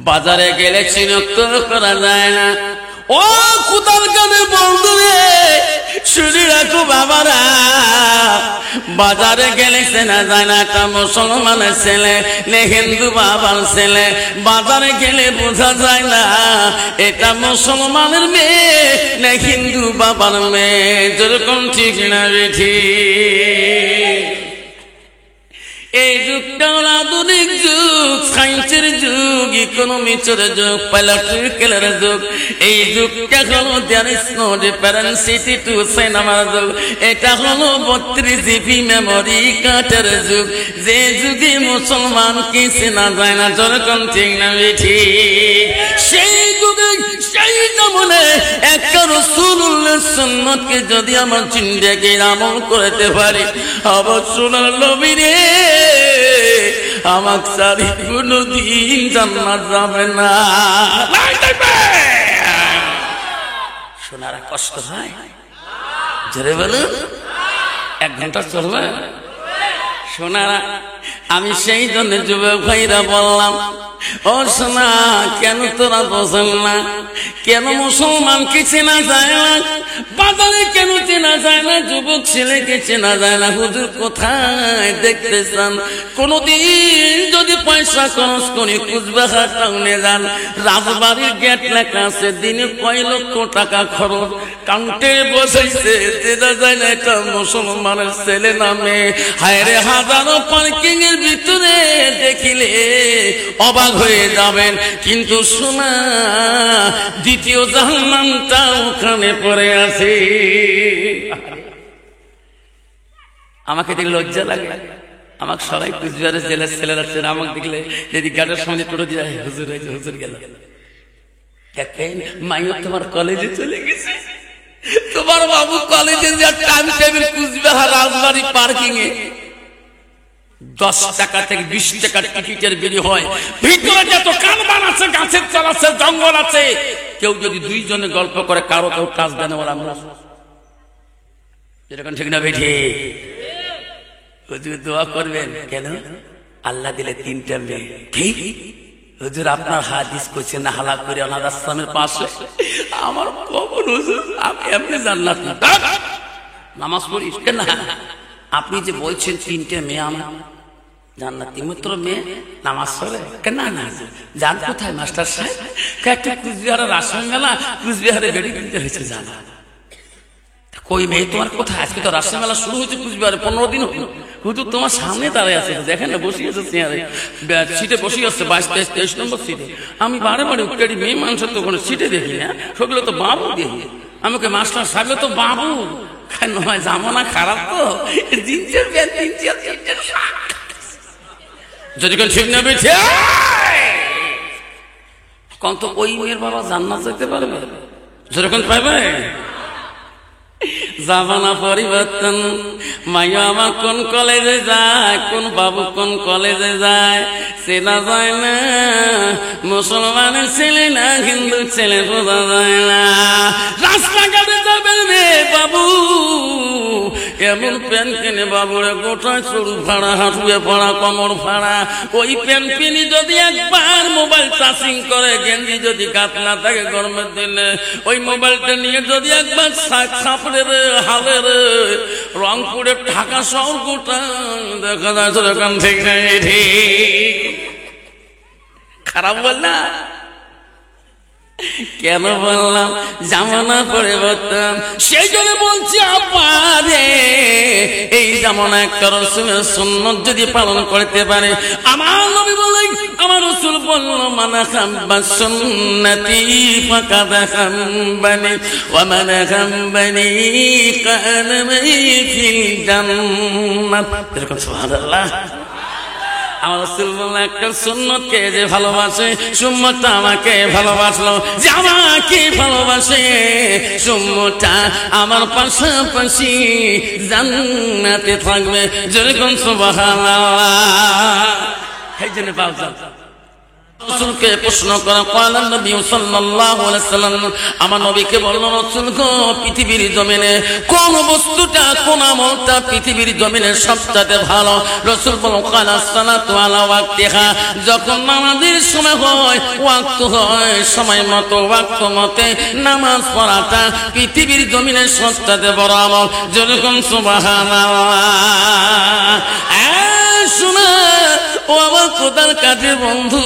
বাজারে গেলে চিনক্ত করা যায় না। ও কোথার কানে বন্ধু রে, শুনে রাখো বাবারা, বাজারে গেলে চেনা যায় না একটা মুসলমানের ছেলে না হিন্দু বাবার ছেলে। বাজারে গেলে বোঝা যায় না এটা মুসলমানের মেয়ে না হিন্দু বাবার মেয়ে। যেরকম ঠিক না ঠিক। এই যুগটা হলো আধুনিক যুগ, সায়েন্সের যুগ, ইকোনমিক্সের যুগ, পলিটিক্যালের যুগ। এই যুগটা হলো দেয়ার ইজ নো ডিফারেন্সিটি টু সিনেমার যুগ। এটা হলো 32 GB মেমোরি কার্ডের যুগ, যে যুগে মুসলমানকে চেনা যায় না। যেরকম ঠিক না ঠিক। সেই যুগে সেই জমানে একটা রাসূলুল্লাহর সুন্নতকে যদি আমার জিন্দেগির আমল করতে পারি, অবশ্যই নবী রে আমাকে সারি কোনদিন জান্নাত যাবে না। শোনারা কষ্ট হয়, জোরে বলুন। 1 ঘন্টা চলবে শোনারা। আমি সেই জন্য যুবক ভাইরা বললাম, ও সোনা কেন তোরা বোঝেন না, কেন মুসলমানকে চেনা যায় না, বাজারে কেন চেনা যায় না, যুবক ছেলেকে চেনা যায় না? হুজুর কোথায় দেখতে চান? কোনদিন যদি পয়সা খরচ করে কুচবিহার টাউনে যান, রাজবাড়ির গেট লেখা আছে দিনে কয় লক্ষ টাকা খরচ, কাউন্টে বসাইছে, চেনা যায় না এটা মুসলমানের ছেলে নামে। হায় রে, হাজারো পার্কিং এর ভিতরে দেখিলে অবাক হয়ে যাবেন। কিন্তু শোনা, দ্বিতীয় জাহান্নামটা ওখানে পড়ে আছে। আমাকে দেখলে লজ্জা লাগে। আমাকে সবাই কুচবিহারের জেলার ছেলেরা ছিল, আমাকে দেখলে যদি গাড়ির সামনে পড়ে যায়, হুজুর হয়েছে, হুজুর গেল। মাইও তোমার কলেজে চলে গেছে, তোমার বাবু কলেজে যে টাইম টেবিল কুচবিহার রাজবাড়ি পার্কিং এ 10 টাকা থেকে 20 টাকার টিকিটের বিলি হয়। ভিতরে যত কারবার আছে, গাছের চাল আছে, জঙ্গল আছে, কেউ যদি 2 জনে গল্প করে কারো কেউ কাজ দেন বলে আমরা যেরকম ঠিক না বেঠি। হুজুর দোয়া করবেন কেন? আল্লাহ দিলে 3টা মেয়ে। কি হুজুর আপনার হাদিস করছে না হালা করে অনাথ আশ্রমের পাশে আমার কবর, হুজুর আমি এমনি জান্নাত না নামাজ পড়িস কেন? আপনি যে বলছেন 3টে মেয়ে আমার জান্নাতি, মাত্র মেয়ে নামাজ পড়ে কেন? না যান কোথায় মাস্টার সাহেব? একটা কুচবিহারের রাসের মেলা, কুচবিহারে বেড়ে কিনতে হয়েছে জানা। কই মেয়ে তোমার কোথায়? আজকে তো রাসের মেলা শুরু হয়েছে কুচবিহারে, 15 দিন হলো। হুজুর তোমার সামনে দাঁড়ায় আছে, দেখেন না বসে আছে চেয়ারে, সিটে বসে আছে 22, 23, 23 নম্বর সিটে। আমি বারে বারে উঠে মেয়ে মানুষের তো কোনো সিটে দেখি না, সেগুলো তো বাবু দেখি। আমাকে মাস্টার সাহেব তো বাবু কেন হয়, জামানা খারাপ তো, জিন্সের প্যান্ট যদি কেন ঠিক না বেঠে কন তো ওই মেয়ের বাবা জান্নাত যেতে পারবে? যেরকম পাইবে। জামানা পরিবর্তন, মাইয়া আমার কোন কলেজে যায়, কোন বাবু কোন কলেজে যায় চেনা যায় না। মুসলমানের ছেলে না হিন্দু ছেলে বোঝা যায় না। রাস্তাঘাটে যাবে রে বাবু, এমন প্যান্ট কিনে বাবুরে গোটায় চুল ফাড়া, হাঁটুয়ে ফাড়া, কমর ফাড়া। ওই প্যান্ট কিনে যদি একবার মোবাইল চার্জিং করে, গেঞ্জি যদি গাত না থাকে গরমের দিনে, ওই মোবাইলটা নিয়ে যদি একবার সাপড়ে হালে রে রংপুরে ঢাকা শহর গোটা দেখা যায় দোকান থেকে। খারাপ বল না? কেন বললাম? জামানা পরিবর্তন, সেই জন্য বলছি আপারে এই জামানা একটা রাসূলের সুন্নাত যদি পালন করতে পারে। আমার নবী বলেন, আমার রাসূল বলল, মানা খাব্বা সুন্নতি ফাকাদ খাব্বানি ওয়া মানা খাব্বানি কানা মাই ফিল জান্নাত। এরকম সুবহানাল্লাহ। আমার রাসূল বললেন, একটা সুন্নতকে যে ভালোবাসে, সুন্নতটা আমাকে ভালোবাসলো, যে আমাকে ভালোবাসে সুন্নতটা আমার পাশাপাশি জান্নাতে থাকবে। যেরকম সুবহানাল্লাহ। এই জন্য পাওয়া রাসূলকে প্রশ্ন করা ক্বালা নবী সাল্লাল্লাহু আলাইহি সাল্লাম আমার নবীকে বলল রাসূল গো পৃথিবীর জমিনে কোন বস্তুটা কোন আমলটা পৃথিবীর জমিনে সবচেয়ে ভালো রাসূল বলল ক্বালা সালাতু আলা ওয়াক্তিহা যখন নামাজের সময় হয় ওয়াক্ত হয় সময় মতো ওয়াক্ত মতে নামাজ পড়াটা পৃথিবীর জমিনে সবচেয়ে বড় আমল যেরকম সুবহানাল্লাহ শোনা ও আমার কোথার কাজের বন্ধু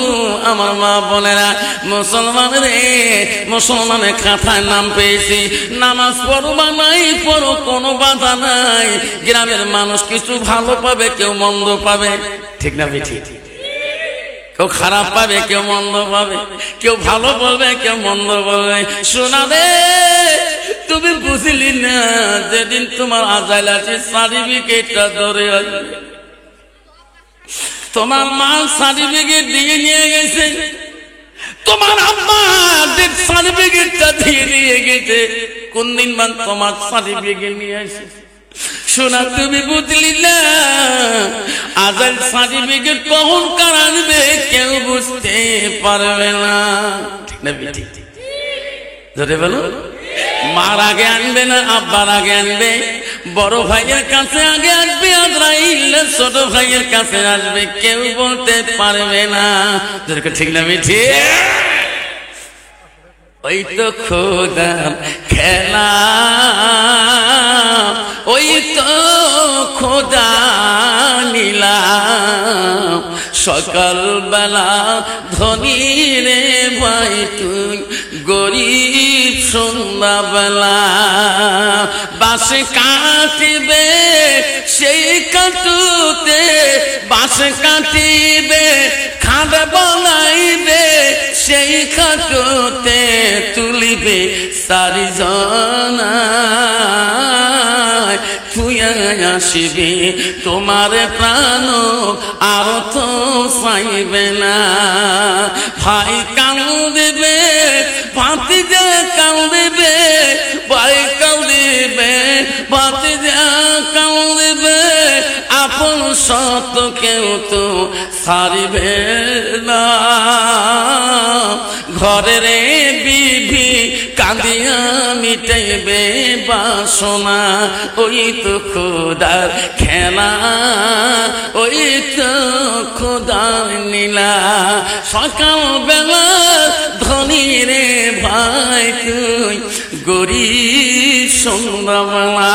আমার মা বোনেরা মুসলমান রে মুসলমানের খাতায় নাম পেয়েছি নামাজ পড়ো বা নাই পড়ো কোনো বাধা নাই গ্রামের মানুষ কিছু ভালো পাবে কেউ মন্দ পাবে ঠিক না বেঠি কেউ খারাপ পাবে কেউ মন্দ পাবে কেউ ভালো বলবে কেউ মন্দ বলবে শোনা রে তুমি বুঝলি না যেদিন তোমার আজাইল আছে সার্টিফিকেটটা ধরে আসবে তোমার মা সার্টিফিকেট দিয়ে নিয়ে গেছে তোমার আম্মা ডেথ সার্টিফিকেটটা দিয়ে নিয়ে গেছে কোন দিন মান তোমার সার্টিফিকেট নিয়ে আসে শোনা তুমি বুঝলি না আজাইল সার্টিফিকেট কখন কার আনবে কেউ বুঝতে পারবে না ঠিক না ঠিক ধরে বলো মার আগে আনবে না আব্বার আগে আনবে বড় ভাইয়ের কাছে আগে আসবে আজরাইল ছোট ভাইয়ের কাছে আসবে কেউ বলতে পারবে না ঠিক না মিঠি ওই তো খোদার খেলা ওই তো খোদা নীলা সকালবেলা ধনী রে ভাই তুই গরিব সন্ধ্যাবেলা বাসে কাটিবে সেই কাটুতে বাসে কাটিবে খাট বানাইবে সেই খাটুতে তুলিবে চারিজনা তুই আসিবি তোমার প্রাণ আর তো চাইবে না ভাই কাঁদিবে ভাতিজা কাঁদিবে ভাই কাঁদিবে ভাতিজা কাঁদিবে আপন সত কেউ তো ছাড়িবে না ঘরের বিবি কাঁদিয়া মিটাইবে বাসনা ওই তো খোদার খেলা ওই তো খোদার নীলা সকালবেলা ধনী রে ভাই তুই গরিব সন্ধ্যাবেলা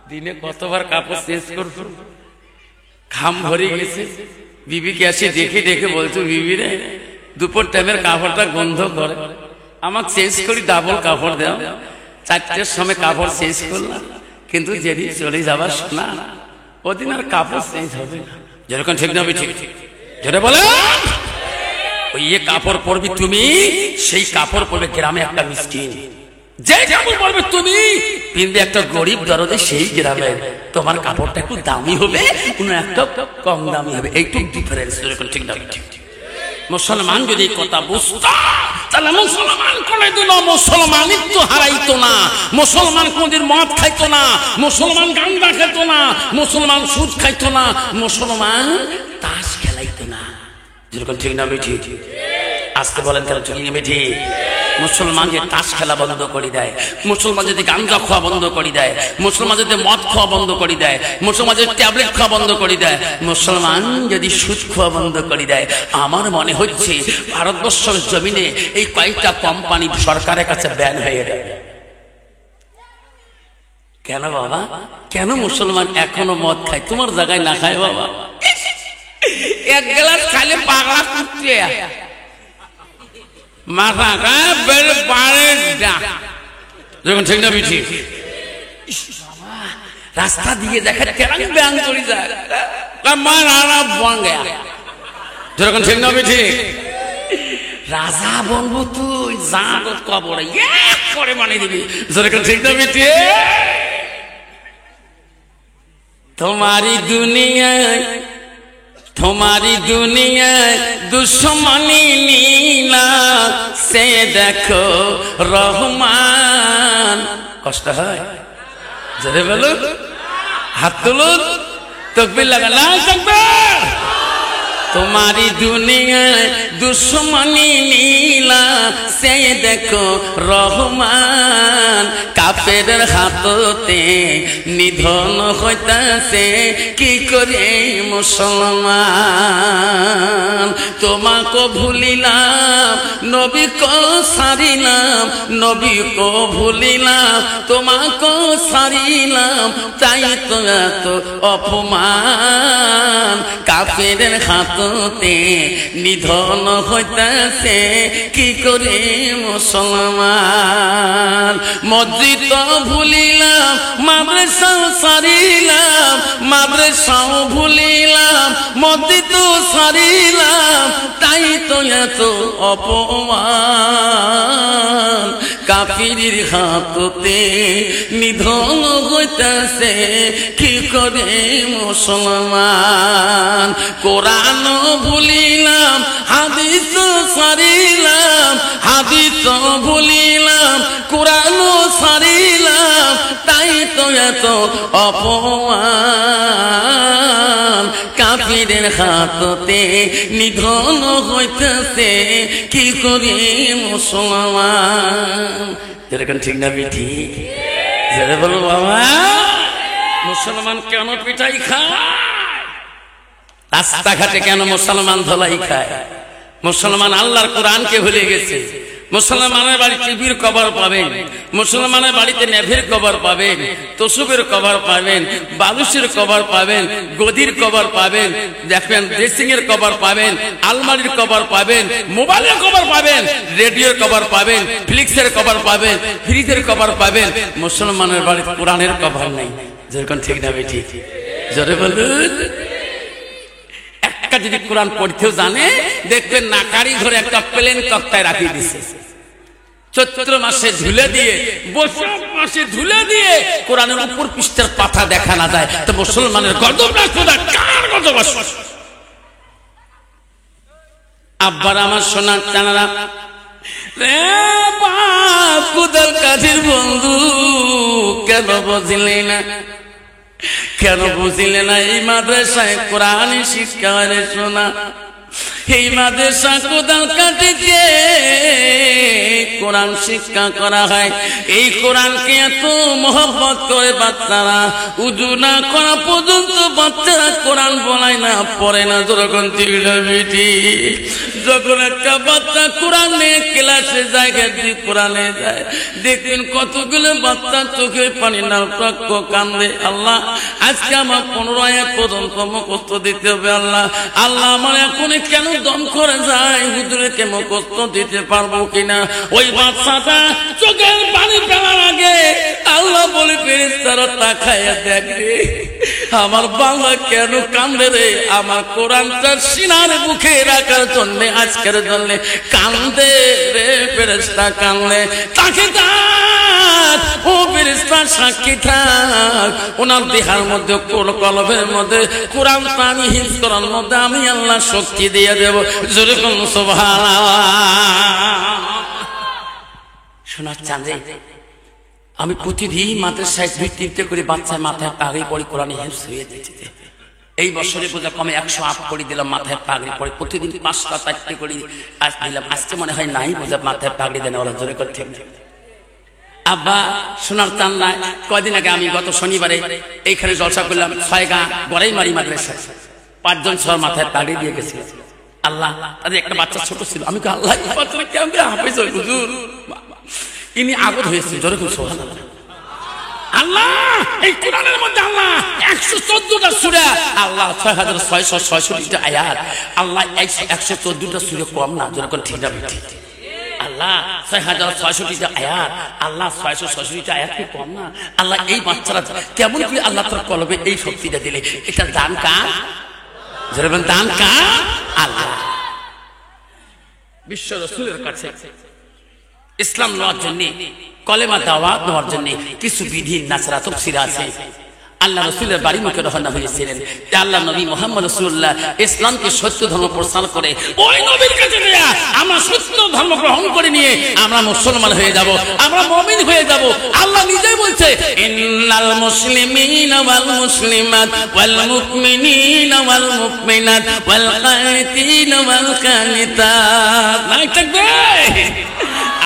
দিনে কতবার কাপড় চেঞ্জ করবো ঘাম ভরে গেছে বিবিকে আসে দেখে দেখে বলছো বিবি রে দুপুর টাইমের কাপড়টা গন্ধ করে আমাকে চেঞ্জ করি ডাবল কাপড় দাও 4টের সময় কাপড় চেঞ্জ করলাম কিন্তু যেদিন চলে যাবার শোনা ওদিন আর কাপড় চেঞ্জ হবে না যেরকম ঠিক না ঠিক যেটা বলে ওই কাপড় পরবি তুমি সেই কাপড় পরবে গ্রামে একটা মিসকিন যে কাপড় পরবে তুমি পিনবে একটা গরিব দরদে সেই গ্রামে তোমার কাপড়টা একটু দামি হবে কোনো একটা কম দামি হবে এইটুকু ডিফারেন্স যেরকম ঠিক না ঠিক মুসলমান যদি কথা বুঝতো তাহলে মুসলমান কোনদিন মুসলমানিত্ব হারাইতো না মুসলমান কোনদিন মদ খাইতো না মুসলমান গাঁজা খাইতো না মুসলমান সুদ খাইতো না মুসলমান তাস খেলাইতো না যেরকম ঠিক না বেঠি আসতে বলেন তাহলে ঠিক না বেঠি মুসলমান যে তাস খেলা বন্ধ করে দেয় মুসলমান যদি গাঁজা খাওয়া বন্ধ করে দেয় মুসলমান যদি মদ খাওয়া বন্ধ করে দেয় মুসলমান যদি ট্যাবলেট খাওয়া বন্ধ করে দেয় মুসলমান যদি সুদ খাওয়া বন্ধ করে দেয় আমার মনে হচ্ছে ভারতবর্ষের জমিনে এই কয়েকটা কোম্পানি সরকারের কাছে ব্যান হয়ে যাবে কেন বাবা কেন মুসলমান এখনো মদ খায় তোমার জায়গায় না খায় বাবা এক গ্লাস খাইলে পাগলা কুত্তে মাথা বেড়ে পাড়ে যখন ঠিক না বিঠি রাস্তা দিয়ে দেখা কেন ব্যান করে যায় যখন ঠিক না বিঠি রাজা বলবো তুই যা কবরে করে মানে দিবি যখন ঠিক না বিঠি তোমারি দুনিয়ায় দুশ্মনী নীলা সে দেখো রহমান কষ্ট হয় জোরে বলুন হাত তুলুন তাকবীর লাগান तुम्हारी दुनिया दुश्मनी नीला से देखो रहमान काफेर हाथते निधन हইতাছে কি করে মুসলমান তোমাকে ভুলিলাম নবী কো সারিলাম নবী কো ভুলিলাম তোমাকে সারিলাম তাই তো এত অপমান কাফেরের হাততে নিধন হইতাছে কি করে মুসলমান মসজিদ ভুলিলাম মাদ্রাসা সারিলাম মাদ্রাসাও ভুলিলাম মসজিদ সারিলাম তাই তো এত অপমান কাফিরের হাততে নিধন হইতাছে কি করে মুসলমান কোরআন ভুলিলাম হাদিস সারিলাম হাদিস ভুলিলাম কোরআন সারিলাম তাই তো এত অপমান কাফিরের হাততে নিধন হইতাছে কি করে মুসলমান যেরকম ঠিক না বিঠি যেটা বলো বাবা মুসলমান কেন পিঠাই খায় রাস্তাঘাটে কেন মুসলমান ধলাই খায় মুসলমান আল্লাহর কোরআনকে ভুলে গেছে মুসলমানের বাড়ি টিভির কভার পাবেন মুসলমানের বাড়িতে নেভের কভার পাবেন তসুবের কভার পাবেন বালুসের কভার পাবেন গদির কভার পাবেন দেখবেন ড্রেসিং এর কভার পাবেন আলমারির কভার পাবেন মোবাইলের কভার পাবেন রেডিওর কভার পাবেন ফ্লিক্সের কভার পাবেন ফ্রিজের কভার পাবেন মুসলমানের বাড়িতে কোরআনের কভার নাই যেরকম ঠিক না বেঠি জোরে বলুন একটা যদি কোরআন পড়তেও জানে দেখবেন নাকারি ধরে একটা প্লেন তক্তায় রাখিয়ে দিছে চৈত্র মাসে ঝুলে দিয়ে বৈশাখ মাসে ঝুলে দিয়ে কোরআনের উপর পৃষ্ঠার পাতা দেখা না যায় তো মুসলমানের গজব না খোদা কার গজব আসে আব্বার আমার সোনার চানারা রে বাপ কুদল কাঠির বন্ধু কেন বুঝলে না কেন বুঝলে না এই মাদ্রাসায় কোরআন শিক্ষা শোনা এই মাদ্রাসা কোদাল কাটিতে কোরআন শিক্ষা করা হয় এই কোরআনকে এত মহব্বত করে বাচ্চারা উজু না করা পর্যন্ত বাচ্চারা কোরআন বলায় না পড়ে না যখন বিটি যখন একটা বাচ্চা কোরআন নিয়ে ক্লাসে জায়গা দিয়ে কোরআনে যায় দেখবেন কতগুলো বাচ্চা চোখে পানি না টক্ক কান্দে আল্লাহ আজকে আমার 15 পর্যন্ত মুখস্থ দিতে হবে আল্লাহ আল্লাহ আমার এখন কেন দম করে যায় হুজুরকে মুখস্থ দিতে পারবো কিনা ওই বাচ্চাটা চোখের পানি ফেলার আগে আল্লাহ বলে ফেরেশতারা তাকায়া দেখে আমার বাংলা কেন কান্দে রে আমার কোরআনটা সিনার বুকে রাখার জন্য আজকের জন্য কান্দে রে ফেরেশতা কান্দে তাকে ও ফেরেশতা সাক্ষী থাক ওনার দেহার মধ্যে কলবের মধ্যে কোরআন আমি হিফজ করার মধ্যে আমি আল্লাহ শক্তি দিয়ে দেব জোরে কোন সুবহানাল্লাহ শোনার চাঁদে আমি প্রতিদিন মাদ্রাসায় 2-3টে করে বাচ্চার মাথায় পাগড়ি পরে কোরআনে হিফজ হয়ে দিতে এই বছরে বোঝা কমে 108 করে দিলাম মাথায় পাগড়ি পরে প্রতিদিন 5টা-4টে করে আজ দিলাম আজকে মনে হয় নাই বোঝা মাথায় পাগড়ি দেন ওরা জোরে করতে আব্বা সোনার চান্দা কয়দিন আগে আমি গত শনিবারে এইখানে জলসা করলাম 6 গাঁ গড়াইমারি মাদ্রাসায় 5 জন সবার মাথায় পাগড়ি দিয়ে গেছে আল্লাহ তাদের একটা বাচ্চা ছোট ছিল আমি আল্লাহ বাচ্চাটা কেমন হাফেজ হুজুর ইনি আগত হয়েছে জোরে করে সুবহানাল্লাহ আল্লাহ এই কোরআনের মধ্যে আল্লাহ 114টা সূরা আল্লাহ 6666টা আয়াত আল্লাহ 114টা সূরা কম না জোরে করে ঠিক না ঠিক আল্লাহ 6066টা আয়াত আল্লাহ 666টা আয়াত কি কম না আল্লাহ এই বাচ্চারা কেমন করে আল্লাহ তার কলবে এই শক্তিটা দিলে এটা দান কার জোরে বলেন দান কার আল্লাহ বিশ্ব রাসূলের কাছে ইসলাম নেওয়ার জন্য কলেমা দাওয়াত নেওয়ার জন্য কিছু বিধি নাসরা তাফসীর আছে আল্লাহ রসুলের বাড়ি মুখে রওনা হয়েছিলেন। আল্লাহ নবী মুহাম্মদ রাসূলুল্লাহ ইসলামকে সত্য ধর্ম প্রচার করে ওই নবীর কাছে গিয়ে আমরা সত্য ধর্ম গ্রহণ করে নিয়ে আমরা মুসলমান হয়ে যাব, আমরা মুমিন হয়ে যাব। আল্লাহ নিজেই বলছে ইন্নাল মুসলিমিনা ওয়াল মুসলিমাত ওয়াল মুমিনিনা ওয়াল মুমিনাত ওয়াল কানিতিনা ওয়াল কানিতাত। নাই থাকবে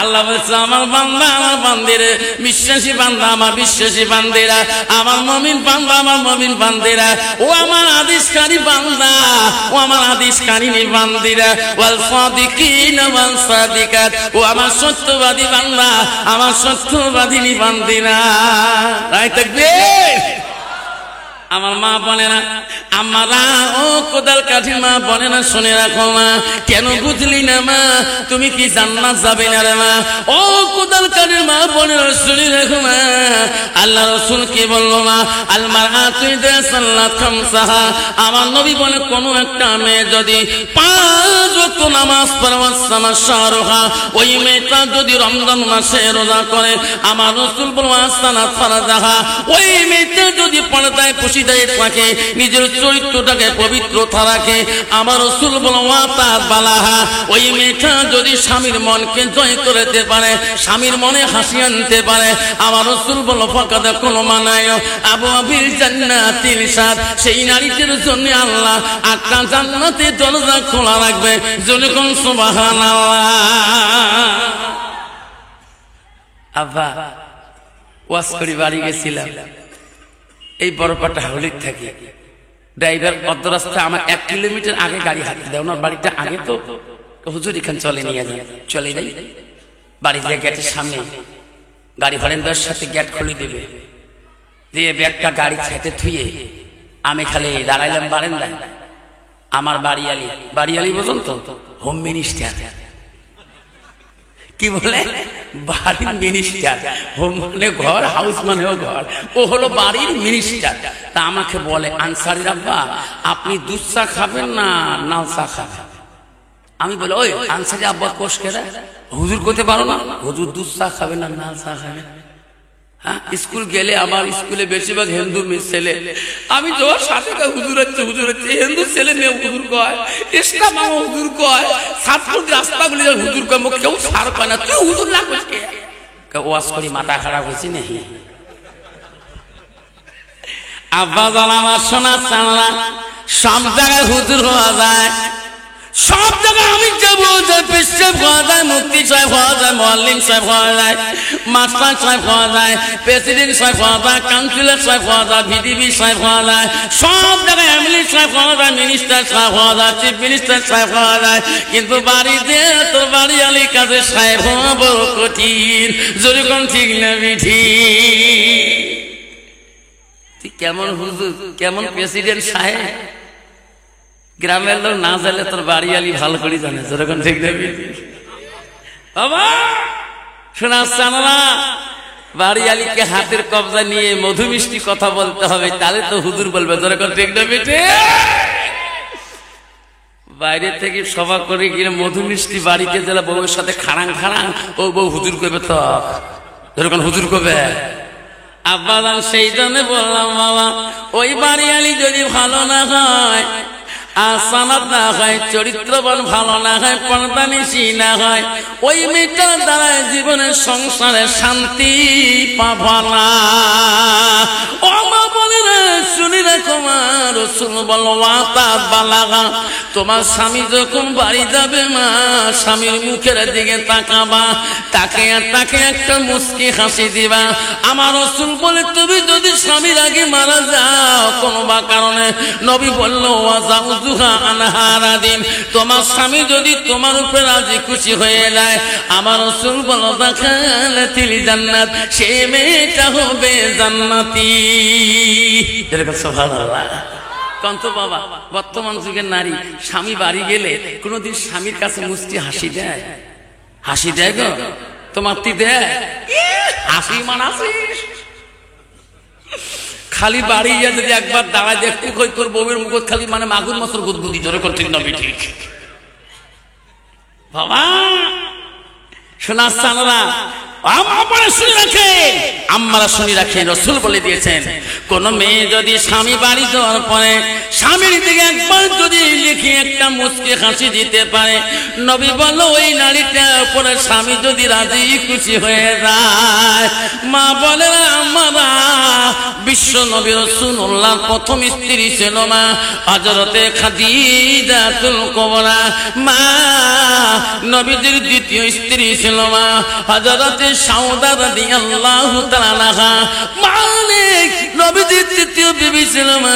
আল্লাহ বলছে আমার বান্দা আমার বান্দিরা, বিশ্বাসী বান্দা আমার বিশ্বাসী বান্দিরা, আমার মুমিন বান্দা আমার মুমিন বান্দিরা, ও আমার আদেশকারী বান্দা ও আমার আদেশকারিনী বান্দিরা, ওয়াল সাদিকিনা ওয়াল সাদিকাত, ও আমার সত্যবাদী বান্দা আমার সত্যবাদিনী বান্দিরা। তাই তাকবীর। আমার মা বলে না আমারা, ও কোদাল কাঠির মা বলে না, শুনে রাখো মা, কেন বুঝলি না মা, তুমি কি জান্নাত যাবে না রে মা? ও কোদাল কাঠির মা বলে না, শুনে রাখো মা, আল্লাহ রাসূল কি বললো মা, আল মারআতু ইযা সাল্লাত খামসাহা, আমার নবী বলে কোন একটা মেয়ে যদি 5 ওয়াক্ত নামাজ পড়ে ওয়াসামা শাহরুহা, ওই মেয়েটা যদি রমজান মাসে রোজা করে, আমার রাসূল বলে ওয়াসানাত ফারাজাহা, ওই মেয়েটা যদি পর্দায় থাকে নিজের চরিত্রটাকে পবিত্রতা রাখে, আমার রাসূল বলেন ওয়াতা বালাহা, ওই মেয়েটা যদি স্বামীর মনকে জয় করতে পারে, স্বামীর মনে হাসি আনতে পারে, আমার রাসূল বলেন ফাকাদ কুল মানায় আবওয়াবিল জান্নাতিল সাদ, সেই নারীদের জন্য আল্লাহ 8টা জান্নাতের দরজা খোলা রাখবে। যখন সুবহানাল্লাহ। আব্বা ওয়াজ করে বাড়ি গেছিলাম, এই বড়পাটা হাউলির থাকি, ড্রাইভার অর্ধ রাস্তা আমার 1 কিলোমিটার আগে গাড়ি হাঁটতে দেয়, ওনার বাড়িটা আগে তো, হুজুর এখানে চলে নিয়ে যান, চলে যাই বাড়ি দিয়ে গেটের সামনে গাড়ি হরেন্দার সাথে গেট খুলে দেবে, দিয়ে ব্যাগটা গাড়ি ছাতে থুয়ে আমি খালি দাঁড়াইলাম বারান্দায়। আমার বাড়িয়ালি বলুন তো হোম মিনিস্টার, কি বলে বাড়ির মিনিস্টার, হোম মানে ঘর, হাউস মানেও ঘর, ও হলো বাড়ির মিনিস্টার। তা আমাকে বলে আনসারির আব্বা আপনি দুধ চা খাবেন না লাল চা খাবেন? আমি বলি ওই আনসারি আব্বা কোষ কেরা হুজুর করতে পারো না, হুজুর দুধ চা খাবেন না লাল চা খাবেন? হ্যাঁ, স্কুল গেলে আমার স্কুলে বেশিরভাগ হিন্দু ছেলে, আমি যাওয়ার সাথে হুজুর হচ্ছে হিন্দু ছেলে মেয়ে হুজুর কয়, ইসলাম মামা হুজুর কয়, ছাত্র রাস্তাগুলি হুজুর কয়, কেউ সার কয় না, তুই হুজুর না ওয়াজ করি মাথা খারাপ হয়েছে নাকি? আব্বা জান আমার সোনা চালা, সব জায়গায় হুজুর হওয়া যায়, সব জায়গায় আমি যাবো, পেশাব হওয়া যায়, মুফতি সাহেব হওয়া যায়, মুআল্লিম সাহেব হওয়া যায়, মাস্টার সাহেব হওয়া যায়, প্রেসিডেন্ট সাহেব হওয়া যায়, কাউন্সিলর সাহেব হওয়া যায়, ভিডিপি সাহেব হওয়া যায়, সব জায়গায় এমএলএ সাহেব হওয়া যায়, মিনিস্টার সাহেব হওয়া যায়, চিফ মিনিস্টার সাহেব হওয়া যায়, কিন্তু বাড়িতে তোর বাড়িয়ালির কাছে সাহেব হওয়া বড় কঠিন। যেরকম ঠিক না বিধি, তুই কেমন হুজুর কেমন প্রেসিডেন্ট সাহেব, গ্রামের লোক না জানলে তোর বাড়িয়ালি ভালো করে জানে। যেরকম ঠিক দেবে বাবা শোনাচ্ছ না, বাড়িয়ালিকে হাতের কবজা নিয়ে মধু মিষ্টি কথা বলতে হবে, তাহলে তো হুজুর বলবে। যেরকম ঠিক দেবে, বাইরে থেকে সভা করে গিয়ে মধু মিষ্টি বাড়িতে দিলে বউয়ের সাথে খাড়াং ও বউ হুজুর করবে, তো যেরকম হুজুর করবে। আব্বা সেই জন্য বললাম বাবা, ওই বাড়িয়ালি যদি ভালো না হয়, আসানাত না হয়, চরিত্রবান ভালো না হয়, পর্দানিশী না হয়, ওই মেয়েটার দ্বারা জীবনের সংসারে শান্তি পাবা না। ও মা বলে রে, শুনি রাখো মা, রাসূল বলো ওয়াতা বালাগা, তোমার স্বামী যখন বাড়ি যাবে মা, স্বামীর মুখের দিকে তাকাবা, তাকে একটা মুস্কি হাসি দিবা। আমার রাসূল বলে তুমি যদি স্বামীর আগে মারা যাও কোনো বা কারণে, নবী বললো ওয়াজাউজুহা আনহারা দিন, তোমার স্বামী যদি তোমার উপরে রাজি খুশি হয়ে যায়, আমার রাসূল বলো দাখালাতিল জান্নাত, সে মেয়েটা হবে জান্নাতি। সুবহানাল্লাহ। কন্ত বাবা, বর্তমান যুগের নারী স্বামী বাড়ি গেলে কোনদিন স্বামীর কাছে মুস্কি হাসি দেয়? হাসি দেয় গো? তোমার তি দেয় হাসি? মানাসিস খালি বাড়ি গিয়ে যদি একবার দাঁড়ায় দেখতে কই তোর বউয়ের মুখ খালি মানে মাগুর মাছের গুদগুদি। ধরে ঠিক না ঠিক বাবা শোনাচ্ছানরা, আপনারা শুনে রাখেন, আমরা শুনে রাখেন, রাসূল বলে দিয়েছেন কোন মেয়ে যদি স্বামী বাড়ি যাওয়ার পরে স্বামীর দিকে একবার যদি লিখে একটা মুচকি হাসি দিতে পারে, নবী বলল ওই নারীটার উপরে স্বামী যদি রাজি খুশি হয়ে যায়। মা বলে আমরা বিশ্ব নবী রাসূলুল্লাহর প্রথম স্ত্রী ছিল মা হযরতে খাদিজাতুল কুবরা, মা নবীজির দ্বিতীয় স্ত্রী ছিল মা হযরতে সাউদা রাদিয়াল্লাহু তাআলা আনহা, মালিক নবীজির তৃতীয় বিবি ছিল মা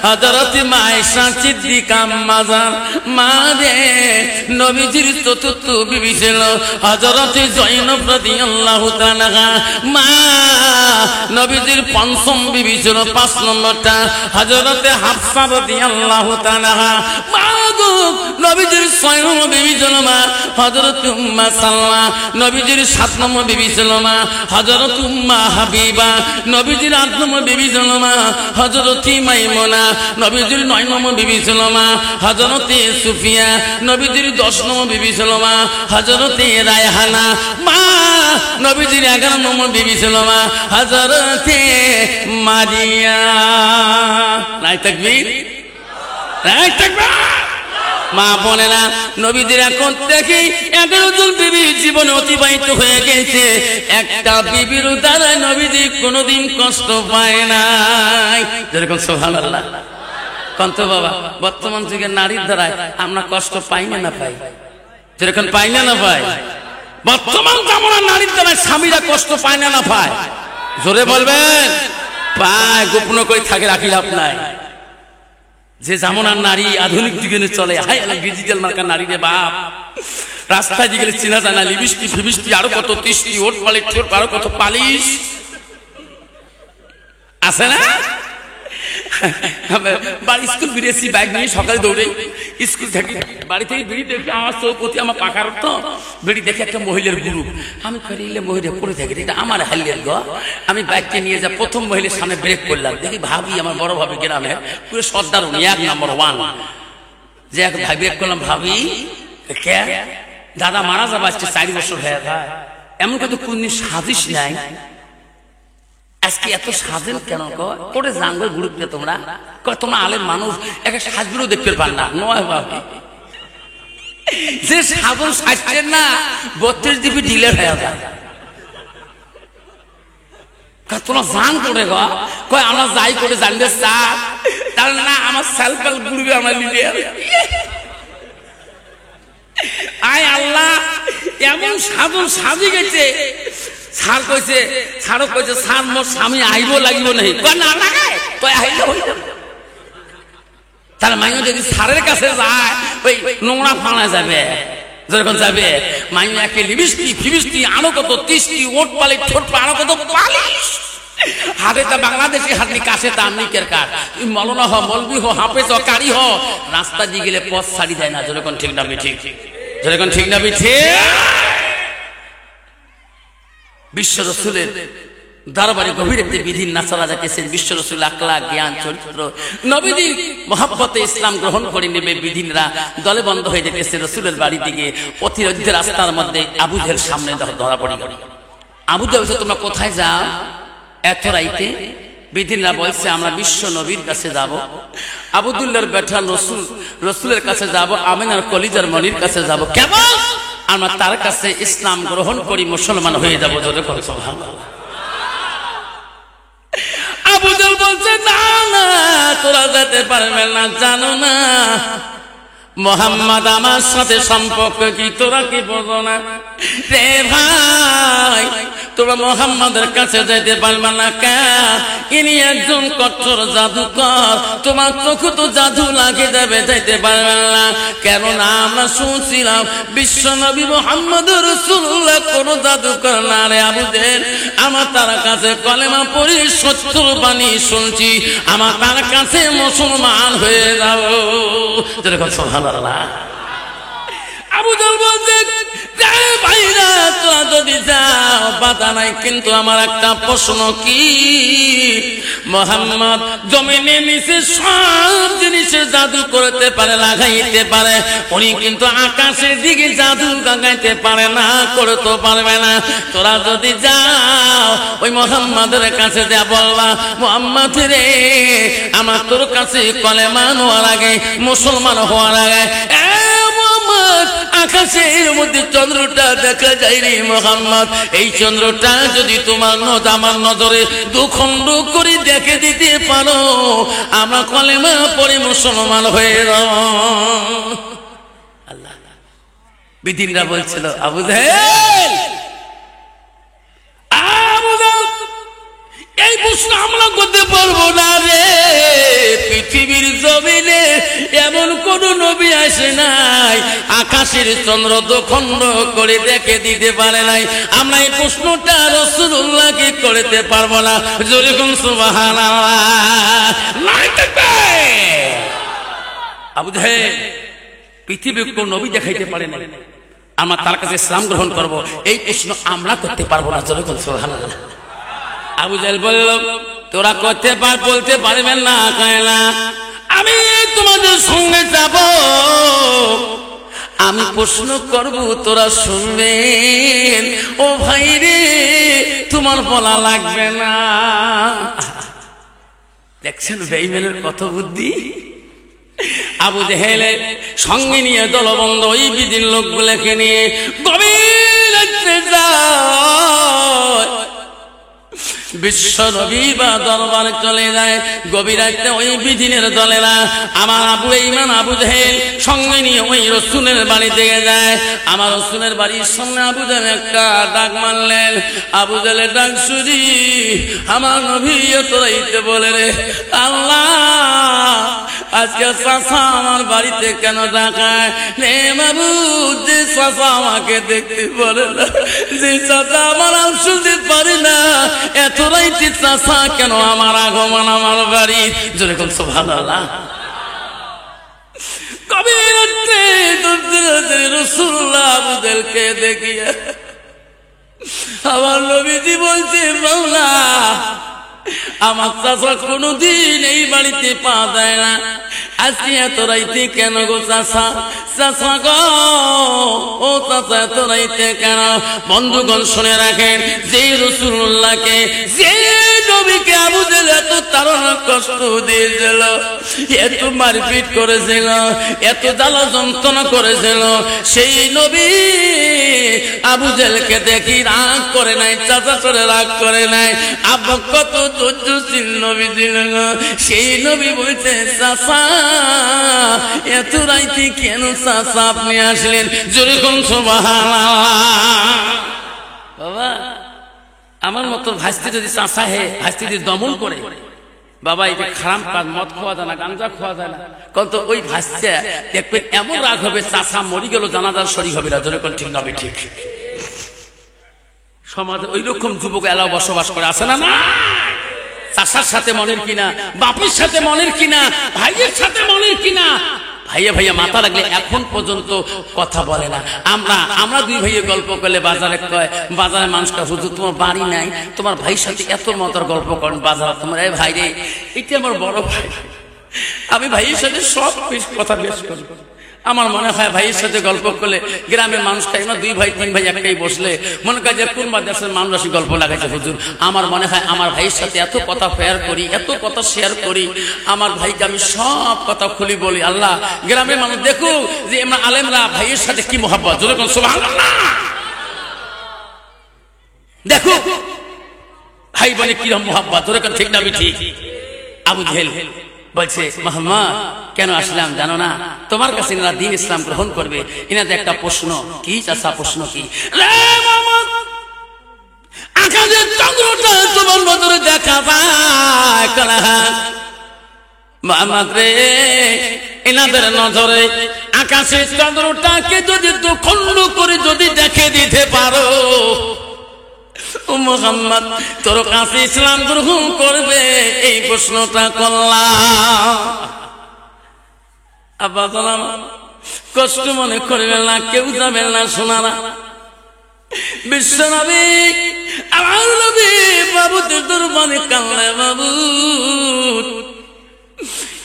হযরতে আয়েশা সিদ্দিকা আম্মাজান, মা রে নবীজির চতুর্থ বিবি ছিল হযরতে জয়নব রাদিয়াল্লাহু তাআলা আনহা, মা নবীজির পঞ্চম বিবি ছিল 5 নম্বরটা হযরতে হাফসা রাদিয়াল্লাহু তাআলা আনহা, মা গো নবীজির 6 নম্বর বিবি ছিল মা হযরত উম্মে সালমা, নবীজির 7 নম্বর বিবি ছিল মা হযরত উম্মে হাবিবা, নবীজির 8 নম্বর বিবি ছিল মা হযরত মাইমুনা, নবীজির 9 নম্বর বিবি ছিল মা হযরত সুফিয়া, নবীজির 10 নম্বর বিবি ছিল মা হযরত রায়হানা, মা নবীজির 11 নম্বর বিবি ছিল মা হযরত মারিয়া। নাই তাকবীর, নাই তাকবীর। মা বলে না নবীদের এখন থেকে 11 জন বিবি জীবনে অতিবাহিত হয়ে গেছে, একটা বিবির দ্বারা নবীজি কোনোদিন কষ্ট পায় নাই। যেরকম সুবহানাল্লাহ কন্ত বাবা, বর্তমান যুগের নারীর দ্বারায় আমরা কষ্ট পাই না পাই? যেরকম পাই না পাই? বর্তমান জামানার নারীর দ্বারায় স্বামীরা কষ্ট পায় না পায়? জোরে বলবেন। পায়, গোপন করে থাকে, রাখি লাভ নাই। যে জামানার নারী আধুনিক যুগে চলে, হাই ডিজিটাল মার্কার নারী রে বাপ, রাস্তায় দিয়ে গেলে চেনা যায় না, লিপস্টিক ফিবিস্টিক আরো কত তিস্টি ওট পালিশ ঠোঁট আরো কত পালিশ আছে না। বাড়ি স্কুল ফিরেছি বাইক নিয়ে, সকালে দৌড়ে স্কুল থেকে বাড়ি থেকে বেরিয়ে দেখি আমার চৌপতি আমার পাকার তো বেরিয়ে দেখি একটা মহিলার গ্রুপ, আমি ফেরিলে মহিলা পড়ে থাকি, এটা আমার হাইলের গ। আমি বাইককে নিয়ে যা প্রথম মহিলার সামনে ব্রেক করলাম, দেখি ভাবি আমার বড় ভাবি গ্রামের পুরো সর্দার 1 নম্বর 1, যে এক ভাই ব্রেক করলাম, ভাবি কে দাদা মারা যাবে আজকে 4 বছর হয়ে যায়, এমন কত কোনদিন সাজিস নাই, আজকে এত সাজেন কেন? করে জানবে গ্রুপে তোমরা, তোমরা আলেম মানুষ একটা সাজগুলো দেখতে পার না, নয় ভাবি যে সাবন সাজছেন না 32 জিবি ডিলেট হয়ে যায়। তোমরা জান করে গো, কয় আমরা যাই করে জানবে চা, তাহলে না আমার সেলফ হেল্প গ্রুপে আমরা লিডার। আয় আল্লাহ, এমন সাবন সাজি গেছে, সার কইছে, সারও কইছে সার মোর স্বামী আইব লাগিব নাই, না লাগায় তো আইলে হইল। তাহলে মাইয়া যদি সারের কাছে যায় ওই নোংরা ফানা যাবে, যখন যাবে মাইয়া কে লিপস্টিক ফিবিস্টিক আরো কত তিস্টি ওট পালিশ ঠোঁট আরো কত পালিশ, হাতে তা বাংলাদেশি হাতনি কাছে তা নিকের কাঠ, মৌলানা হ মৌলবি হ হাফেজ হ কারি হ, রাস্তা দিয়ে গেলে পথ ছাড়ি দেয় না। যেরকম ঠিক না ঠিক, যেরকম ঠিক না ঠিক। বিশ্ব রসুলের দরবারে গভীর একটি বিধি নাসারা যাচ্ছেন, বিশ্ব রসুল আখলাক জ্ঞান চরিত্র নবীজি মহব্বতে ইসলাম গ্রহণ করে নেবে, বিধিনরা দলে বন্ধ হয়ে যেতেছে রসুলের বাড়ি দিকে। অতিরথ্য রাস্তার মধ্যে আবু জেহেল সামনে ধরা পড়ে গেল। আবু জেহেল বলছে তোমরা কোথায় যাও এত রাইতে? বিধিনরা বলছে আমরা বিশ্ব নবীর কাছে যাব, আবুদুল্লাহর বেটা রসুলের কাছে যাব, আমিনার কলিজার মনির কাছে যাব, কেমন আমরা তার কাছে ইসলাম গ্রহণ করি, মুসলমান হয়ে যাবো। আবু জেহেল বলছে না না তোরা যেতে পারবে না, জানো না মোহাম্মদ আমার সাথে সম্পর্ক কি, তোরা কি বোঝো না রে ভাই? তোমরা মোহাম্মদের কাছে যেতে পারবে না, কেন? ইনি একজন কঠোর জাদুকর, তোমার চোখ তো জাদু লাগে যাবে, যেতে পারবে না। কেননা আমরা শুনছিলাম বিশ্ব নবী মুহাম্মদ রাসূলুল্লাহ কোন জাদুকর না রে আবু জেহেল। আমার তার কাছে কলেমা পড়ি 70 বাণী শুনছি, আমার তার কাছে মুসলমান হয়ে যাও। যেরকম সুবহানাল্লাহ। আবু জেহেল বলছে ভাইরা তোরা যদি যাও বাধা নাই, কিন্তু আমার একটা প্রশ্ন কি, মুহাম্মদ জমিনে নিচে সব জিনিসের জাদু করতে পারে, লাগাইতে পারে, উনি কিন্তু আকাশের দিকে জাদু লাগাইতে পারে না, করতে পারবে না। তোরা যদি যাও ওই মুহাম্মাদের কাছে যা বলবা, মুহাম্মদ রে আমার তোর কাছে কলেমা নেওয়ার আগে, মুসলমান হওয়ার আগে আকাশের মধ্যে চন্দ্রটা দেখা যায়নি মুহাম্মদ, এই চন্দ্রটা যদি তোমার আমার নজরে দুখণ্ড করে দেখে দিতে পারো, আমরা কলেমা পড়ে মুসলমান হয়ে আল্লাহ। বিদিনরা বলছিল আবু জাহেল, এই প্রশ্ন আমরা করতে পারবো না রে, পৃথিবীর জমিনে এমন কোন নবী আসে নাই আকাশের চন্দ্র দুখণ্ড করে দেখে দিতে পারে নাই, আমরা এই প্রশ্নটা রাসূলুল্লাহকে করতে পারবো না। জোরে কোন সুবহানাল্লাহ। আবু জাহেল পৃথিবীর কোন নবী দেখাইতে পারে না, আমরা তার কাছে ইসলাম গ্রহণ করব, এই প্রশ্ন আমরা করতে পারবো না। জোরে কোন সুবহানাল্লাহ। আবু জাহেল বলল, তোরা করতে বলতে পারবেন না, না আমি তোমাদের সঙ্গে যাব, আমি প্রশ্ন করব তোরা শুনবেন। ও ভাই রে তোমার বলা লাগবে না। দেখছেন বেঈমানের কত বুদ্ধি। আবু জাহেলের সঙ্গে নিয়ে দলবন্ধ ওই বিদিন লোকগুলোকে নিয়ে গভীর রাত্রে যায়, বিশ্ব নবী বা দরবারে চলে যায়। গভীর রাতে ওই বিদিনের দলেরা আমার আবু ইমান আবু জাহেল সঙ্গে নিয়ে ওই রাসূলের বাড়ি থেকে যায়। আমার রাসূলের বাড়ির সামনে আবু জাহেল একটা ডাক মারলেন। আবু জাহেলের ডাক শুনি আমার নবী তোরাইতে বলে রে আল্লাহ আজকে চাচা আমার বাড়িতে কেন ডাকায় রে বাবু, যে চাচা আমাকে দেখতে পারে না, যে চাচা আমার আম শুনতে পারে না, এত রাইতে চাচা কেন আমার আগমন আমার বাড়ি। জোরে কোন সুবহানাল্লাহ। কবির রাতে রাসূলুল্লাহ আবু জাহেলকে দেখিয়ে আমার নবীজি বলছে মাওলা আমার চাচা কোনদিন এই বাড়িতে পা দেয় না, আজকে এত রাইতে কেন গো চাচা, চাচা গো ও চাচা এত রাইতে কেন। বন্ধুগণ শুনে রাখেন, যে রাসূলুল্লাহকে যে নবীকে আবু জাহেল এত তাড়না কষ্ট দিয়েছিল, এত মারপিট করেছিল, এত জ্বালা যন্ত্রণা করেছিল, সেই নবী আবু জাহেলকে দেখি রাগ করে নাই, চাচা করে রাগ করে নাই। আব্বা কত ধৈর্যশীল নবী ছিলেন, সেই নবী বলছে চাচা এত রাইতে কেন চাচা আপনি আসলেন। জোরে কোন সুবহানাল্লাহ। বাবা আমার মতো ভাস্তি যদি চাচা হে ভাস্তি যদি দমন করে, বাবা এটা খারাপ কাজ, মদ খাওয়া যায় না, গাঞ্জা খাওয়া যায় না, কত ওই ভাস্তা দেখবেন এমন রাগ হবে চাচা মরি গেল জানাজার শরীক হবে না। জোরে কোন ঠিক নবে ঠিক। সমাজে ওই রকম যুবক এলাও বসবাস করে, আছে না? না চাচার সাথে মনের কিনা, বাপের সাথে মনের কিনা, ভাইয়ের সাথে মনের কিনা, ভাইয়া ভাইয়া মাথা লাগলে এখন পর্যন্ত কথা বলে না। আমরা দুই ভাইয়ের গল্প করলে বাজারে কয়, বাজারে মানুষটা হুজুর তোমার বাড়ি নাই, তোমার ভাইয়ের সাথে এত মজার গল্প করেন বাজারে, তোমার এই ভাই রে এটা আমার বড় ভাই, আমি ভাইয়ের সাথে সব কথা বেশ করি। আমার মনে হয় ভাইয়ের সাথে গল্প করলে গ্রামের মানুষ খাই না, দুই ভাই তিন ভাই একটাই বসলে মনে হয় যে কোন দেশের মানুষ আসি গল্প লাগাইছে হুজুর। আমার মনে হয় আমার ভাইয়ের সাথে এত কথা শেয়ার করি, এত কথা শেয়ার করি, আমার ভাইকে আমি সব কথা খুলি বলি। আল্লাহ গ্রামের মানুষ দেখো যে আমরা আলেমরা ভাইয়ের সাথে কি মহব্বত। জোরে কোন সুবহানাল্লাহ। দেখো ভাই বোনে কিরকম মহব্বত। জোরে কোন ঠিক না ঠিক। আবু জাহেল বলছে মুহাম্মদ কেন আসলাম জানো না, তোমার কাছে এনারা দ্বীন ইসলাম গ্রহণ করবে, এনাদের একটা প্রশ্ন। কি চাচা প্রশ্ন কি? আকাশের চন্দ্রটা তোমার নজরে দেখা যায় মুহাম্মদ রে, এনাদের নজরে আকাশের চন্দ্রটাকে যদি দুখণ্ড করে যদি দেখে দিতে পারো ও মুহাম্মদ তোর কাছে ইসলাম গ্রহণ করবে, এই প্রশ্নটা করলাম। আব্বা জানাম কষ্ট মনে করবেন না, কেউ যাবেন না শোনারা, বিশ্বনবী আমার নবী বাবুদের দরবারে কান্না বাবু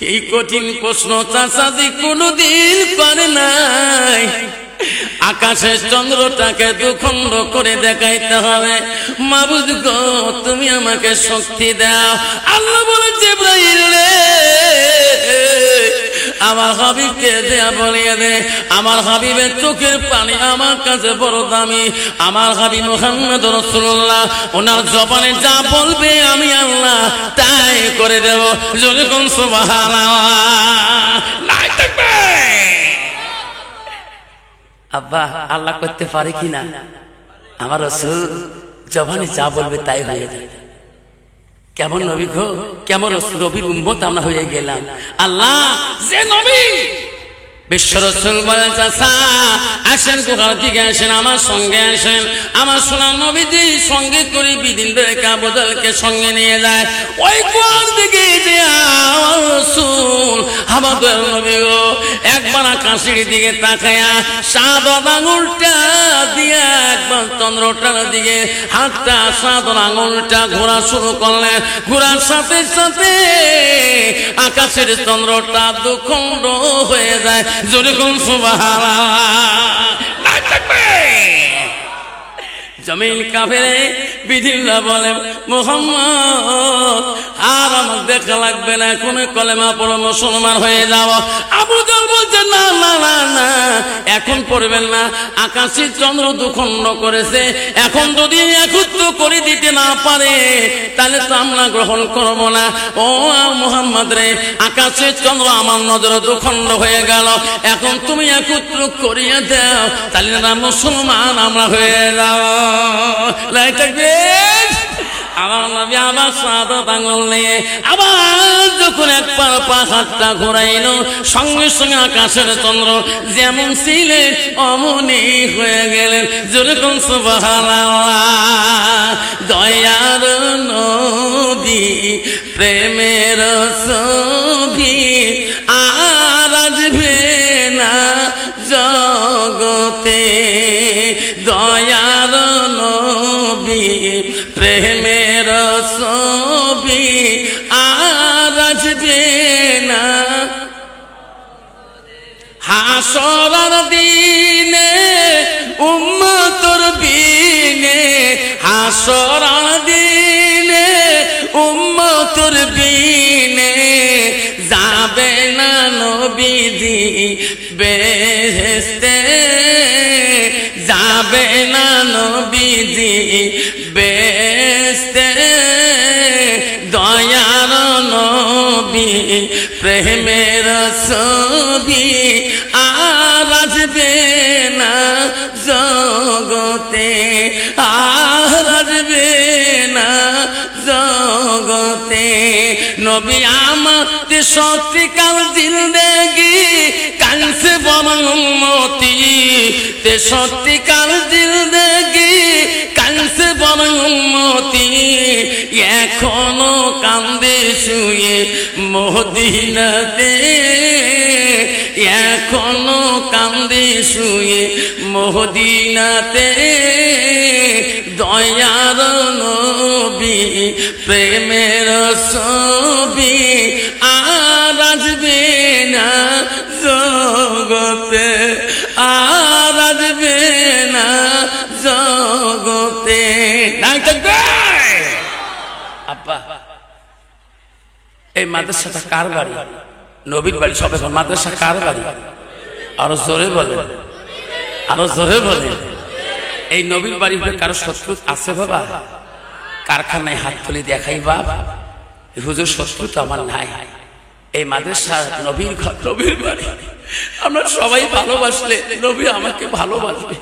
এই কঠিন প্রশ্ন চাচাদি কোনদিন করে নাই আকাশের চন্দ্রটাকে দুখণ্ড করে দেখাইতে হবে মাবুদ গো তুমি আমাকে শক্তি দাও আল্লাহ বলে জিবরাইল রে আমার হাবিবকে দেয়া বলিয়ে দে আমার হাবিবের চোখের পানি আমার কাছে বড় দামি আমার হাবিব মুহাম্মদ রাসূলুল্লাহ ওনার জবানে যা বলবে আমি আল্লাহ তাই করে দেব জোরে কোন সুবহানাল্লাহ লাই থাকবে আব্বা আল্লাহ করতে পারে কিনা আমার রাসূল জবানে যা বলবে তাই হয়ে যায় কেমন নবী গো কেমন নবীর উম্মত আমরা হয়ে গেলাম আল্লাহ যে নবী বিশ্ব রাসূল বলেন চাচা আসেন কোথাও দিকে আসেন আমার সঙ্গে আসেন আমার সোনার নবীজি সঙ্গে করে বিদিন রেখা বদলকে সঙ্গে নিয়ে যায় ওই কোন দিকে রাসূল আমাদের নবী গো একবার আকাশের দিকে তাকায়া সাত আঙুলটা দিয়ে একবার চন্দ্রটার দিকে হাতটা সাত আঙুলটা ঘোরা শুরু করলেন ঘোরার সাথে সাথে আকাশের চন্দ্রটা দুখণ্ড হয়ে যায় জোরে কোন সুবহানাল্লাহ জমিন কাফেরে বিধিল্লাহ বলে মুহাম্মদ আর আমার দেখা লাগবে না কোন কলেমা পড়ো মুসলমান হয়ে যাও আবু জাহল বলছে না না না না এখন পড়বেন না আকাশের চন্দ্র দুখণ্ড করেছে এখন যদি একত্র করে দিতে না পারে তাহলে তো আমরা গ্রহণ করব না ও মুহাম্মদ রে আকাশের চন্দ্র আমার নজরে দুখণ্ড হয়ে গেল এখন তুমি একত্র করিয়ে দাও তাহলে না মুসলমান আমরা হয়ে যাও আমার নবী আবার সাদত আঙুল নিয়ে আবার যখন একবার পাহাড়টা ঘোরাইল সঙ্গে সঙ্গে আকাশের চন্দ্র যেমন ছিলেন অমনি হয়ে গেলেন জোরে কোন সুবহানাল্লাহ দয়ার নবী প্রেমের ছবি আর আসবে না জগতে দয়ার নবী প্রেমের ছবি আর আসবে না হাসরের দিনে উম্মতের বিনে হাসরের দিনে উম্মতের বিনে যাবে না নবীজি বেহেশতে যাবে না নবীজি বেহেশতে দয়ার নবী প্রেমের ছবি আর আসবে না জগতে আর আসবে না জগতে নবী আমাদের সত্যিকার জিন্দেগি কানসে বড় উম্মতি তে সত্যিকার জিন্দেগি কানসে বড় উম্মতি এখনো কান্দে শুয়ে মদিনাতে এখনো কান্দে শুয়ে মদিনাতে দয়ার নবী প্রেমের ছবি আর আসবে না জগতে আর আসবে না জগতে আব্বা এই মাদ্রাসাটা কার বাড়ি নবীর বাড়ি সব এখন মাদ্রাসা কার বাড়ি আরো জোরে বলেন আরো জোরে বলেন এই নবীর বাড়ি কারো শত্রু আছে বাবা কারখানায় হাত তুলে দেখাই বাবা হুজুর শত্রু তো আমার নাই এই মাদ্রাসা নবীর ঘর নবীর বাড়ি আমরা সবাই ভালোবাসলে নবী আমাকে ভালোবাসবে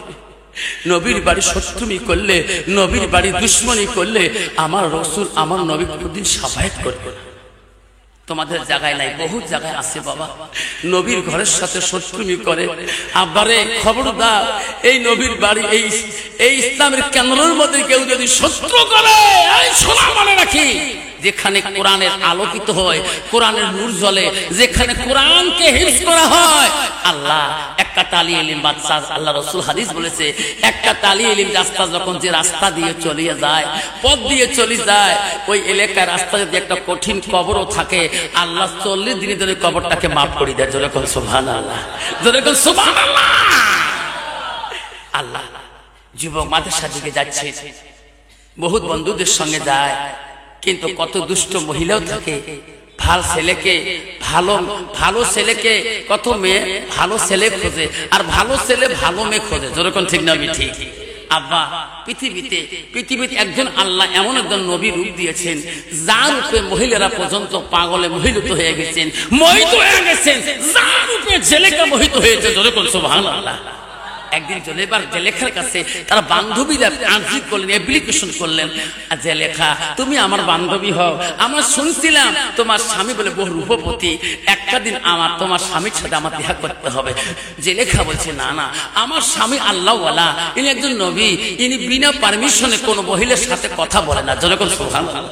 নবীর বাড়ি শত্রুমি করলে নবীর বাড়ি দুশ্মনী করলে আমার রাসূল আমার নবী কোনদিন শাফায়াত করবে না তোমাদের জায়গায় নাই বহু জায়গায় আছে বাবা নবীর ঘরের সাথে শত্রুমি করে আব্বারে খবরদার এই নবীর বাড়ি এই ইসলামের কেন্দ্রের মধ্যে কেউ যদি শত্রু করে এই শোনা মনে রাখি যেখানে কোরআনের আলোকিত হয়, কোরআনের নূর জ্বলে, যেখানে কোরআনকে হিফজ করা হয়, আল্লাহ একটা তালি ইলম বাদশা, আল্লাহ রাসূল হাদিস বলেছে, একটা তালি ইলম রাস্তা যখন যে রাস্তা দিয়ে চলে যায়, পথ দিয়ে চলে যায়, ওই এলাকার রাস্তা যদি একটা কঠিন কবরও থাকে, আল্লাহ 40 দিনে ধরে কবরটাকে মাফ করে দেয়। জোরে কোন সুবহানাল্লাহ, জোরে কোন সুবহানাল্লাহ। আল্লাহ যুবক মাদ্রাসার দিকে যাচ্ছে, বহুত বন্ধুদের সঙ্গে যায়, কিন্তু কত দুষ্ট মহিলাও থাকে। ভালো ছেলেকে কত মেয়ে ভালো ছেলে খোঁজে, আর ভালো ছেলে ভালো মেয়ে খোঁজে। যেরকম ঠিক না ঠিক? আব্বা পৃথিবীতে একজন আল্লাহ এমন একজন নবী রূপ দিয়েছেন, যার রূপে মহিলারা পর্যন্ত পাগলে মোহিত হয়ে গেছেন, যার রূপে জেলেকা মোহিত হয়েছে। যেরকম সুবহানাল্লাহ। একদিন জেলেখার কাছে তারা বান্ধবীরা আর্জি করলেন, অ্যাপ্লিকেশন করলেন, জেলেখা তুমি আমার বান্ধবী হও, আমার শুনছিলাম তোমার স্বামী বলে বহু রূপবতী, একটা দিন তোমার স্বামীর সাথে আমার দেখা করতে হবে। জেলেখা বলছে না না, আমার স্বামী আল্লাহওয়ালা, ইনি একজন নবী, ইনি বিনা পারমিশনে কোনো মহিলার সাথে কথা বলে না। যেরকম সুবহানাল্লাহ।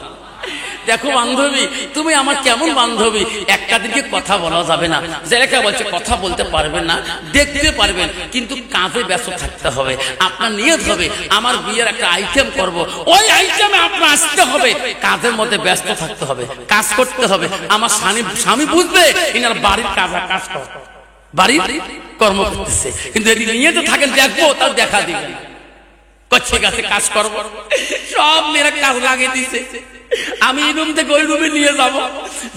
দেখো বান্ধবী, তুমি আমার কেমন বান্ধবী, একটা দিকে কথা বলা যাবে না। জেলেখা বলছে কথা বলতে পারবেন না, দেখতে পারবেন, কিন্তু কাজে ব্যস্ত থাকতে হবে। আপনার নিয়ত হবে আমার বিয়ের একটা আইটেম করব, ওই আইটেমে আপনার আসতে হবে, কাজের মধ্যে ব্যস্ত থাকতে হবে, কাজ করতে হবে। আমার স্বামী বুঝবে ইনার বাড়ির কাজ করতে, বাড়ির কর্ম করতেছে, কিন্তু যদি নিয়ত থাকেন দেখবো, তার দেখা দিবেন। ঠিক আছে, কাজ করবো। সব মেয়েরা কাজ লাগিয়ে দিছে, আমি এই রুম থেকে ওই রুমে নিয়ে যাবো।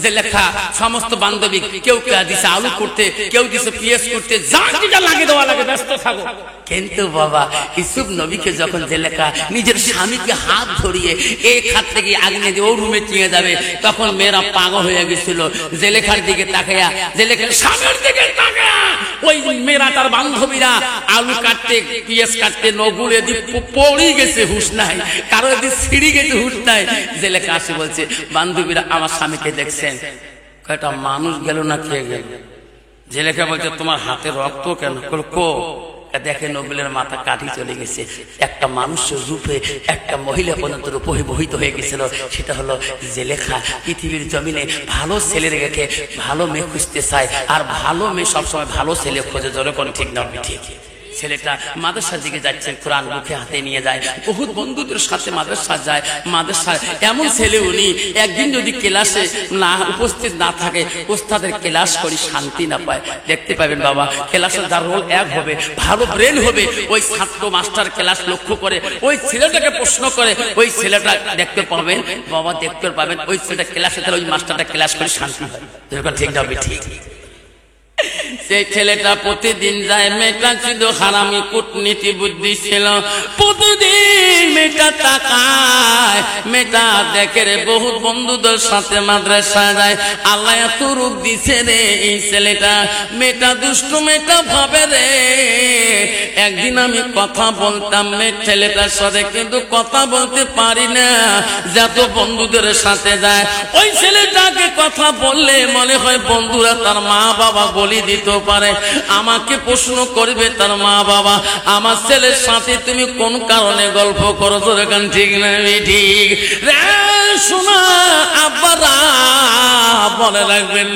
জেলেখা সমস্ত বান্ধবী, কেউ দিছে আলু করতে, কেউ দিছে পেঁয়াজ করতে, যা যেটা লাগে দেওয়া লাগে, ব্যস্ত থাকো। কিন্তু বাবা ইউসুফ নবীকে যখন জেলেখা নিজের স্বামীকে হাত ধরিয়ে এই খাত থেকে আগুনে দিয়ে ও রুমে নিয়ে যাবে, তখন মেয়েরা পাগল হয়ে গেছিল। জেলেখার দিকে তাকায়া, জেলেখার স্বামীর দিকে তাকায়া, ওই মেয়েরা তার বান্ধবীরা আলু কাটতে, পেঁয়াজ কাটতে, নগুলে দিয়ে পড়ে গেছে, হুঁশ নাই, কারো দিয়ে ছিঁড়ে গেছে, হুঁশ নাই। জেলেখা আসে বলছে, বান্ধবীরা আমার স্বামীকে দেখছেন, কয়টা মানুষ গেল না খেয়ে গেল। জেলেখা বলছে তোমার হাতে রক্ত কেন? কো দেখে নবীলের মাথা কাটি চলে গেছে। একটা মানুষের রূপে একটা মহিলা পর্যন্ত রূপহিত হয়ে গেছিল, সেটা হলো জেলেখা। পৃথিবীর জমিনে ভালো ছেলে রেখে ভালো মেয়ে খুঁজতে চায়, আর ভালো মেয়ে সবসময় ভালো ছেলে খোঁজে। যেরকম ঠিক না ঠিক? ছেলেটা মাদ্রাসার দিকে যাচ্ছে, কোরআন মুখে হাতে নিয়ে যায়, বহুত বন্ধুদের সাথে মাদ্রাসা যায়। মাদ্রাসায় এমন ছেলে উনি, একদিন যদি ক্লাসে না উপস্থিত না থাকে, ওস্তাদের ক্লাস করি শান্তি না পায়। দেখতে পাবেন বাবা, ক্লাসে যার রোল এক হবে, ভালো ব্রেন হবে, ওই ছাত্র মাস্টার ক্লাস লক্ষ্য করে ওই ছেলেটাকে প্রশ্ন করে, ওই ছেলেটা দেখতে পাবেন বাবা, দেখতে পাবেন ওই ছেলেটা ক্লাসে, ওই মাস্টারটা ক্লাস করে শান্তি হয়। ঠিক না ঠিক? সেই ছেলেটা প্রতিদিন যায়, মেয়েটা ছিল হারামি, কূটনীতি বুদ্ধি ছিল। প্রতিদিন মেয়েটা তাকায়, মেয়েটা দেখে রে বহুত বন্ধুদের সাথে মাদ্রাসা যায়। আল্লাহ এত রূপ দিছে রে এই ছেলেটা, মেয়েটা দুষ্ট, মেয়েটা ভাবে রে একদিন আমি কথা বলতাম ছেলেটার সাথে, কিন্তু কথা বলতে পারি না, যত বন্ধুদের সাথে যায়। ওই ছেলেটাকে কথা বললে মনে হয় বন্ধুরা তার মা বাবা বলি দিতে পারে, আমাকে প্রশ্ন করবে তার মা বাবা, আমার ছেলের সাথে তুমি কোন কারণে গল্প করো? তোর এখন ঠিক না ঠিক? শোনা আব্বারা মনে রাখবেন,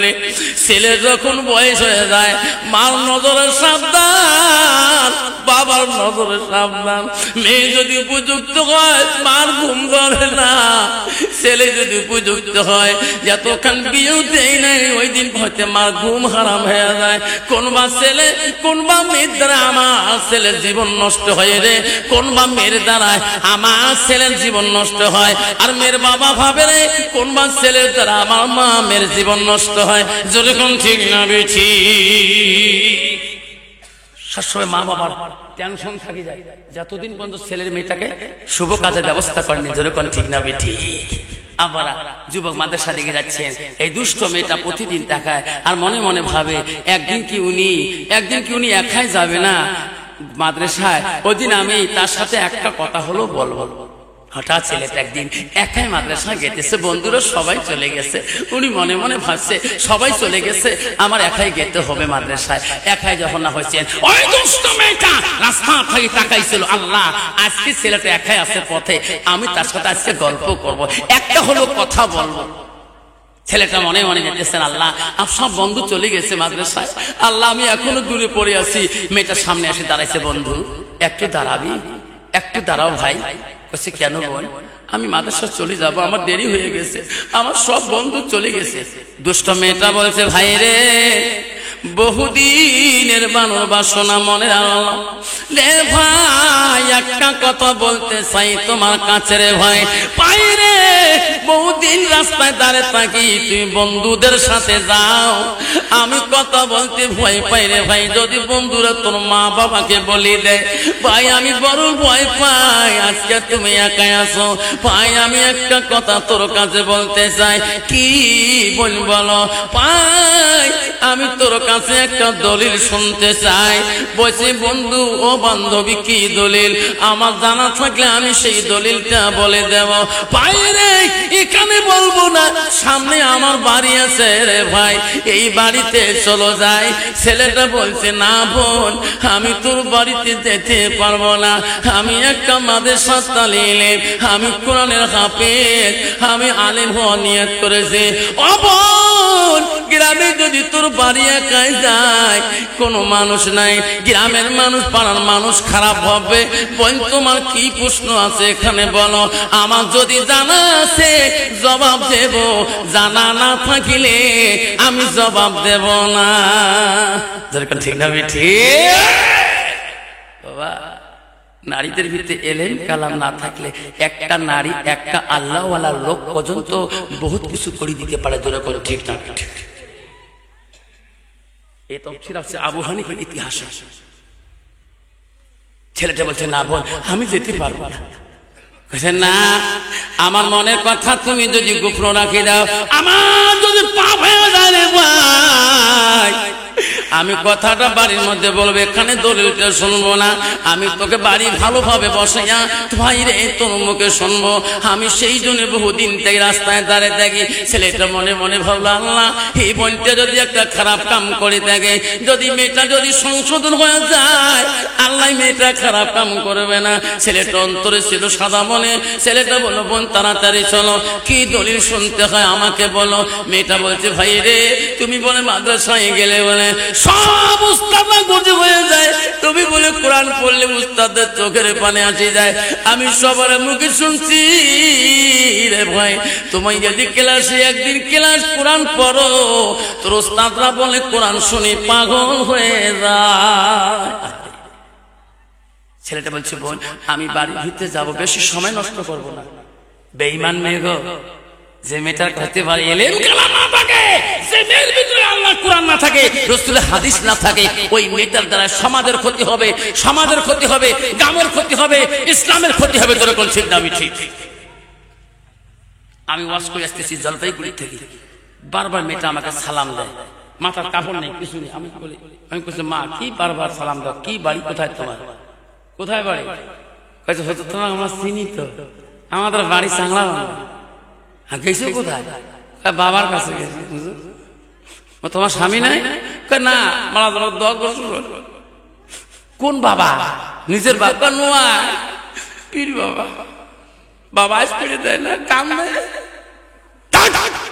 ছেলে যখন বয়স হয়ে যায়, মার নজরে সাবধান, বাবার নজরে সাবধান। মেয়ে যদি উপযুক্ত হয়, মার ঘুম ধরে না। ছেলে যদি উপযুক্ত হয়, যতক্ষণ বিয়েও দেয় নাই, ওই দিন হয়তো মার ঘুম হারাম হয়ে যায়। কোনবা ছেলে কোনবা মেয়ের দ্বারা আমার ছেলের জীবন নষ্ট হয়ে রে, কোনবা মেয়ের দ্বারায় আমার ছেলের জীবন নষ্ট হয়। আর মেয়ের বাবা ভাবে রে, কোনবা ছেলের দ্বারা আমার মা মেয়ের জীবন নষ্ট হয়। যেরকম ঠিক না বেঠি? সবসময় মা বাবার টেনশন থাকি যায়, যতদিন পর্যন্ত ছেলের মেয়েটাকে শুভ কাজের ব্যবস্থা করেনি। যেরকম ঠিক না বেঠি? আবার যুবক মাদ্রাসা দিকে যাচ্ছেন, এই দুষ্ট মেয়েটা প্রতিদিন তাকায়, আর মনে মনে ভাবে একদিন কি উনি একাই যাবে না মাদ্রাসায়, ওই দিন আমি তার সাথে একটা কথা হলো বলবো। হঠাৎ ছেলেটা একদিন একাই মাদ্রাসা গেতেছে, বন্ধুরা সবাই চলে গেছে, উনি মনে মনে ভাবছে সবাই চলে গেছে, আমার একাই যেতে হবে মাদ্রাসায়। একাই যখন না হয়েছেন, ওই দুষ্ট মেয়েটা রাস্তা থেকে তাকাইছিল, আল্লাহ আজকে ছেলেটা একাই আছে পথে, আমি তার সাথে আজকে গল্প করব, একটা হলো কথা বলবো। ছেলেটা মনে মনে যেতেছেন, আল্লাহ সব বন্ধু চলে গেছে মাদ্রাসায়, আল্লাহ আমি এখনো দূরে পড়ে আছি। মেয়েটার সামনে এসে দাঁড়াইছে, বন্ধু একটু দাঁড়াবি, একটু দাঁড়াও ভাই। বলছে কেন বোন? আমি মাদ্রাসা চলে যাব, আমার দেরি হয়ে গেছে, আমার সব বন্ধু চলে গেছে। দুষ্ট মেয়েটা বলছে, ভাই রে বহুদিনের বানর বাসনা মনে রে ভাই, একটা কথা বলতে চাই তোমার কাছে রে ভাই, পাই রে বহুদিন রাস্তায় দাঁড়ে থাকি, তুই বন্ধুদের সাথে যাও, আমি কথা বলতে ভয় পাই রে ভাই, যদি বন্ধুরা তোর মা বাবাকে বলি দেয়, ভাই আমি বড় ভয় পাই, আজকে তুমি একাই আছো ভাই, আমি একটা কথা তোর কাছে বলতে চাই। কি বলো ভাই? আমি তোর কাছে একটা দলিল শুনতে চাই। বলছি বন্ধু ও বান্ধবী কি দলিল? আমার জানা থাকলে আমি সেই দলিলটা বলে দেব। ভাই রে এখানে বলবো না, সামনে আমার বাড়ি আছে রে ভাই, এই বাড়িতে চলো যাই। ছেলেটা বলছে না বোন, আমি তোর বাড়িতে যেতে পারবো না, আমি একটা মাদ্রাসা তালিম, আমি কোরআনের হাফেজ, আমি আলেম হওয়া নিয়ত করেছি। ও বোন গ্রামে যদি তোর বাড়ি একাই যায়, কোনো মানুষ নাই, গ্রামের মানুষ পাড়ার মানুষ খারাপ হবে, বোন তোমার কি প্রশ্ন আছে এখানে বলো, আমার যদি জানা আছে জবাব দেব, জানা না থাকিলে আমি জবাব দেব না। ঠিক না ঠিক? বাবা নারীদের ভিতরে এলেম কালাম না থাকলে একটা নারী একটা আল্লাহওয়ালা লোক পর্যন্ত বহুত কিছু করে দিতে পারে। ধরে করে ঠিক না ঠিক? এই তফসির আছে আবু হানিফার ইতিহাসে। ছেলেটা বলছে না বোন আমি যেতে পারবো না। না আমার মনের কথা তুমি যদি গোপন রাখি দাও, আমার যদি পাপ হয়ে যায় রে ভাই, আমি কথাটা বাড়ির মধ্যে বলবো, এখানে দলিলটা শুনবো না, আমি তোকে বাড়ি ভালোভাবে বসাইয়া ভাই রে তোর মুখে শুনবো। আমি সেই জন্য বহুদিন থেকে রাস্তায় দাঁড়িয়ে থাকি। ছেলেটা মনে মনে ভাবলো, আল্লাহ এই বোনটা যদি একটা খারাপ কাম করে থাকে, যদি মেয়েটা যদি সংশোধন হয়ে যায়, আল্লাহ মেয়েটা খারাপ কাম করবে না। ছেলেটা অন্তরে ছিল সাদা মনে। ছেলেটা বলো বোন তাড়াতাড়ি চলো, কি দলিল শুনতে হয় আমাকে বলো। মেয়েটা বলছে ভাই রে তুমি বলে মাদ্রাসায় গেলে বলে সব উস্তাদরা গজে হয়ে যায়, তুমি বলে কোরআন পড়লে উস্তাদের চোখের পানি আসে যায়, আমি সবার মুখে শুনছি রে ভাই, তুমি যদি ক্লাসে একদিন ক্লাস কোরআন পড়ো, তোর উস্তাদরা বলে কোরআন শুনে পাগল হয়ে যায়। ছেলেটা বলছে বোন আমি বাড়ির ভিতরে যাবো, বেশি সময় নষ্ট করবো না। বেঈমান মেয়ে গো, যে মেয়েটার হতে পারে এলেম কালাম না থাকে, যে মেয়ের ভিতরে আল্লাহ কোরআন না থাকে, রাসূলের হাদিস না থাকে, ওই মেয়েটার দ্বারা সমাজের ক্ষতি হবে, সমাজের ক্ষতি হবে, গ্রামের ক্ষতি হবে, ইসলামের ক্ষতি হবে। তোর কোন ঠিক দাবি ঠিক? আমি ওয়াজ করে আসতেছি জলপাইগুড়ি থেকে, বারবার মেয়েটা আমাকে সালাম দেয়, মাথার কাপড় নেই কিছু নেই। আমি বলি, আমি বলছি মা কি বারবার সালাম দাও, কি বাড়ি কোথায় তোমার, কোথায় বাড়ি? কাছে হয়তো তোমার আমরা চিনি তো, আমাদের বাড়ি চাংলা। গেছো কোথায়? বাবার কাছে গেছি। তোমার স্বামী নাই? না মারা 10 বছর। কোন বাবা? নিজের বাবা নয়, পীর বাবা। বাবা আজ পেড়ে দেয় না, কাম দেয়।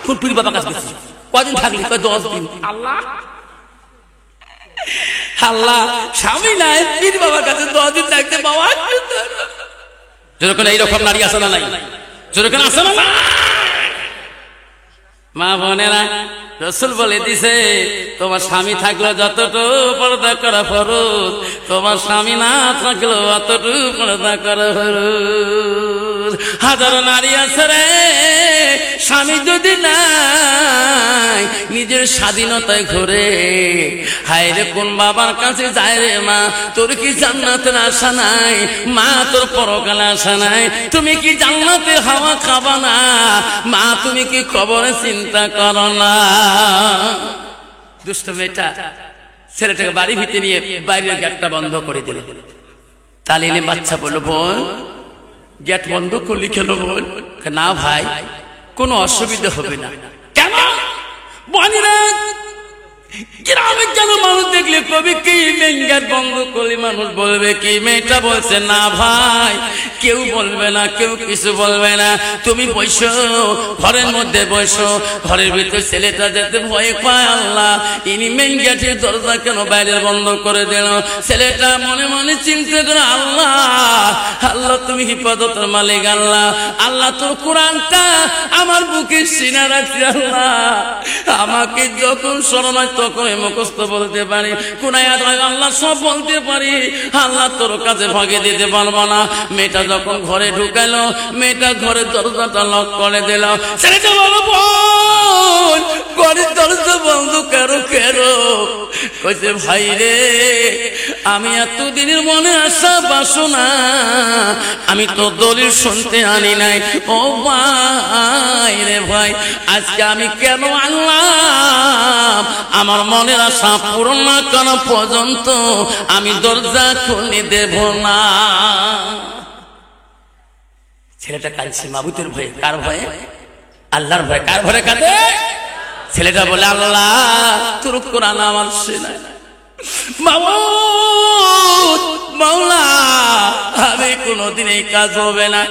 কোন পীর বাবা কাছে গেছি? কদিন থাকলি? 10 দিন। আল্লাহ আল্লাহ স্বামী নাই, পীর বাবার কাছে 10 দিন থাকতে বাবা যেরকম এইরকম নারী আসে না নাই? যেরকম আসে না মা বোনেরা, রাসূল বলে দিছে তোমার স্বামী থাকলে যতটুকু পর্দা করা ফরজ, তোমার স্বামী না থাকলেও অতটুকু পর্দা করা ফরজ। হাজারো নারী আছে রে, স্বামী যদি নাই নিজের স্বাধীনতায় ঘুরে, হায় রে কোন বাবার কাছে যায় রে মা, তোর কি জান্নাতের আশা নাই? মা তোর পরকালে আশা নাই? তুমি কি জান্নাতের হাওয়া খাবা না? মা তুমি কি কবরে চিন্তা করো না? দুষ্ট মেয়েটা ছেলেটাকে বাড়ি ভিতরে নিয়ে বাইরের গেটটা বন্ধ করে দিল। তালিলে বাচ্চা বলল বোন গেট বন্ধ করলি কেন বল? না ভাই, কোনো অসুবিধা হবে না। কেন? গ্রামে কেন মানুষ দেখলে কবি কি মেইন গেট বন্ধ করলে মানুষ বলবে কি? মেয়েটা বলছে না ভাই, কেউ বলবে না, কেউ কিছু বলবে না, তুমি বসো, ঘরের মধ্যে বসো। ঘরের ভিতরে ছেলেটা যেতে ভয় পায়, আল্লাহ ইনি মেইন গেটের দরজা কেন বাইরে বন্ধ করে দিল? ছেলেটা মনে মনে চিন্তা করে, আল্লাহ আল্লাহ তুমি হিফাজতের মালিক, আল্লাহ আল্লাহ তোর কোরআনটা আমার বুকে সিনা রাখছি, আল্লাহ আমাকে যখন স্মরণ হয় তখন মুখস্থ বলতে পারি, কোন আয়াত আল্লাহ সব বলতে পারি, আল্লাহ তোর কাছে ভাগে দিতে পারবো না। মেয়েটা যখন ঘরে ঢুকালো, মেয়েটা ঘরের দরজাটা লক করে দিল। ছেলেটা বলো বোন, ঘরের দরজা বন্ধ করো কেন? কইছে ভাই রে, আমি এতদিনের মনে আসা বাসনা আমি তো দলিল শুনতে আনি নাই। ও ভাই রে ভাই, আজকে আমি কেন আল্লাহ আমার মনের আশা পূরণ না করা পর্যন্ত আমি দরজা খুলে দেব না। ছেলেটা কাঁদছে মাবুতের ভয়ে। কার ভয়ে? আল্লাহর ভয়ে। কার ভয়ে কাঁদে? ছেলেটা বলে, আল্লাহ তোর কোরআন আমার শোনায় না, মাওলা আমি কোনদিন এই কাজ হবে না,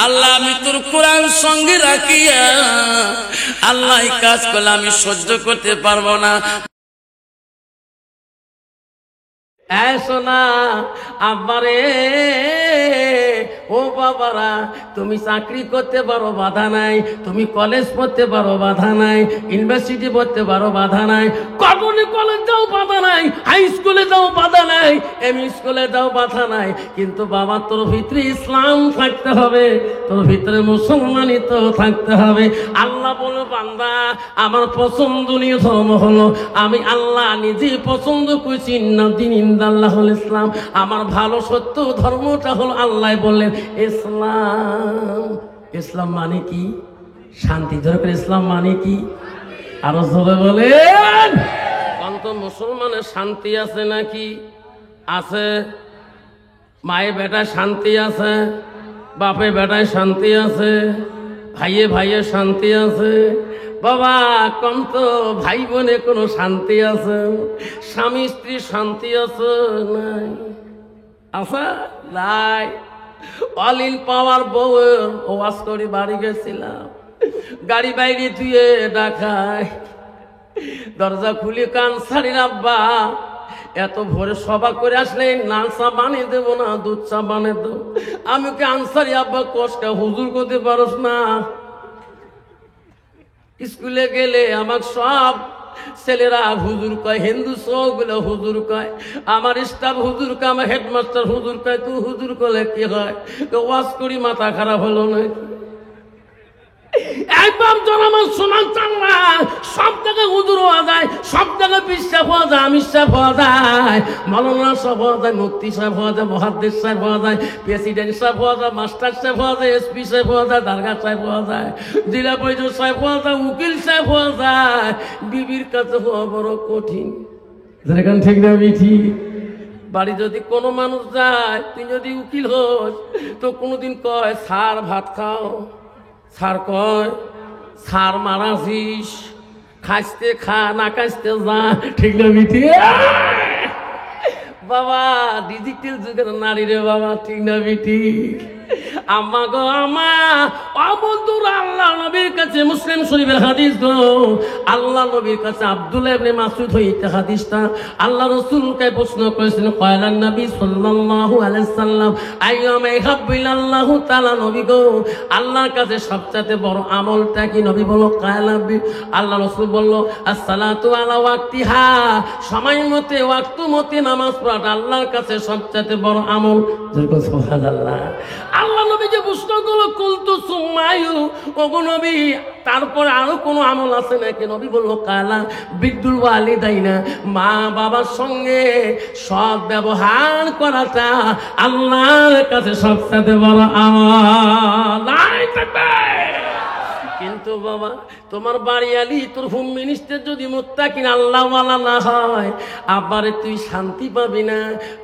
আল্লাহ আমি তোর কোরআন সঙ্গে রাখিয়া আল্লাহ এই কাজ করলে আমি সহ্য করতে পারবো না। সোনা আব্বারে, ও বাবারা, তুমি চাকরি করতে পারো বাধা নাই, তুমি কলেজ পড়তে পারো বাধা নাই, ইউনিভার্সিটি পড়তে পারো বাধা নাই, কটনে কলেজ যাও বাধা নাই, হাই স্কুলে যাও বাধা নাই, এমই স্কুলে যাও বাধা নাই, কিন্তু বাবা তোর ভিতরে ইসলাম থাকতে হবে, তোর ভিতরে মুসলমানিত থাকতে হবে। আল্লাহ বলো বান্দা আমার পছন্দনীয় ধর্ম হলো, আমি আল্লাহ নিজে পছন্দ করছি ইন্দাল্লাহুল ইসলাম, আমার ভালো সত্য ধর্মটা হলো আল্লাহ বললেন ইসলাম। ইসলাম মানে কি? শান্তি। ধরে করে ইসলাম মানে কি? আরো জোরে বলেন। অন্ত মুসলমানের শান্তি আছে নাকি? আছে। মায়ে বেটায় শান্তি আছে, বাপে বেটায় শান্তি আছে, ভাইয়ে ভাইয়ে শান্তি আছে। বাবা কন্ত ভাই বোনে কোনো শান্তি আছে? স্বামী স্ত্রী শান্তি আছে? নাই। আচ্ছা নাই। অলিল পাওয়ার বউ ওয়াজ করে বাড়ি গেছিলাম, গাড়ি বাইরে ধুয়ে ডাকায়, দরজা খুলে কান ছাড়ির আব্বা এত ভোরে সভা করে আসলে লাল চা বানিয়ে দেবো না দুধ চা বানিয়ে দেবো। আমি ওকে আনসারি আব্বা কষ্ট হুজুর করতে পারস না? স্কুলে গেলে আমার সব ছেলেরা হুজুর কয়, হিন্দু সবগুলো হুজুর কয়, আমার স্টাফ হুজুর কয়, আমার হেডমাস্টার হুজুর কয়। তুই হুজুর করলে কি হয়? ওয়াজ করি মাথা খারাপ হলো নাকি? একবার জনমান শোনান চাল্লা, সব জায়গায় হুজুর হওয়া যায়, সব জায়গায় বিশ্বাস হওয়া যায়, আমির সাহেব হওয়া যায়, মৌলানা সাহেব হওয়া যায়, মুফতি সাহেব হওয়া যায়, মুহাদ্দিস সাহেব হওয়া যায়, প্রেসিডেন্ট সাহেব হওয়া যায়, মাস্টার সাহেব হওয়া যায়, এসপি সাহেব হওয়া যায়, দারগা সাহেব হওয়া যায়, জেলা পরিষদ সাহেব হওয়া যায়, উকিল সাহেব হওয়া যায়। বিবির কাছে হওয়া বড় কঠিন। যেখান ঠিক না বিঠি? বাড়ি যদি কোনো মানুষ যায়, তুই যদি উকিল হোস তো কোনোদিন কয় স্যার ভাত খাও, স্যার কয় স্যার মারাছিস, খাইতে খা না খাইতে যা। ঠিক না বিঠি? বাবা ডিজিটাল যুগের নারী রে বাবা, ঠিক না বিঠি? আম্মা গো আম্মা, অবন্ধুরা আল্লাহ নবীর কাছে মুসলিম শরীফের হাদিস গো, আল্লাহ নবীর কাছে আব্দুল্লাহ ইবনে মাসউদ হইতে হাদিসটা আল্লাহ রাসূলকে প্রশ্ন করেছেন, কয়লান নবী সাল্লাল্লাহু আলাইহি সাল্লাম আইয়ামা ইহাব্বিল্লাহু তাআলা, নবী গো আল্লাহর কাছে সবচেয়ে বড় আমলটা কি? নবী বলল কালাবি। আল্লাহ রাসূল বলল আসসালাতু আলা ওয়াক্তিহা, সময় মতে ওয়াক্ত মতে নামাজ পড়া আল্লাহর কাছে সবচেয়ে বড় আমল। সুবহানাল্লাহ। আল্লাহ নবী যে প্রশ্ন করলো কুলতু সুম্মায়ু, ওগো নবী তারপরে আরো কোনো আমল আছে নাকি? নবী বলল কালা বিদ্যুল ওয়ালিদাইনা, মা বাবার সঙ্গে সৎ ব্যবহার করাটা আল্লাহর কাছে সবচেয়ে বড় আমল। কিন্তু বাবা তোমার বাড়িয়ালি তোর হোম মিনিস্টার যদি মুত্তাকিন আল্লাহওয়ালা না হয়, আবারে তুই শান্তি পাবি না।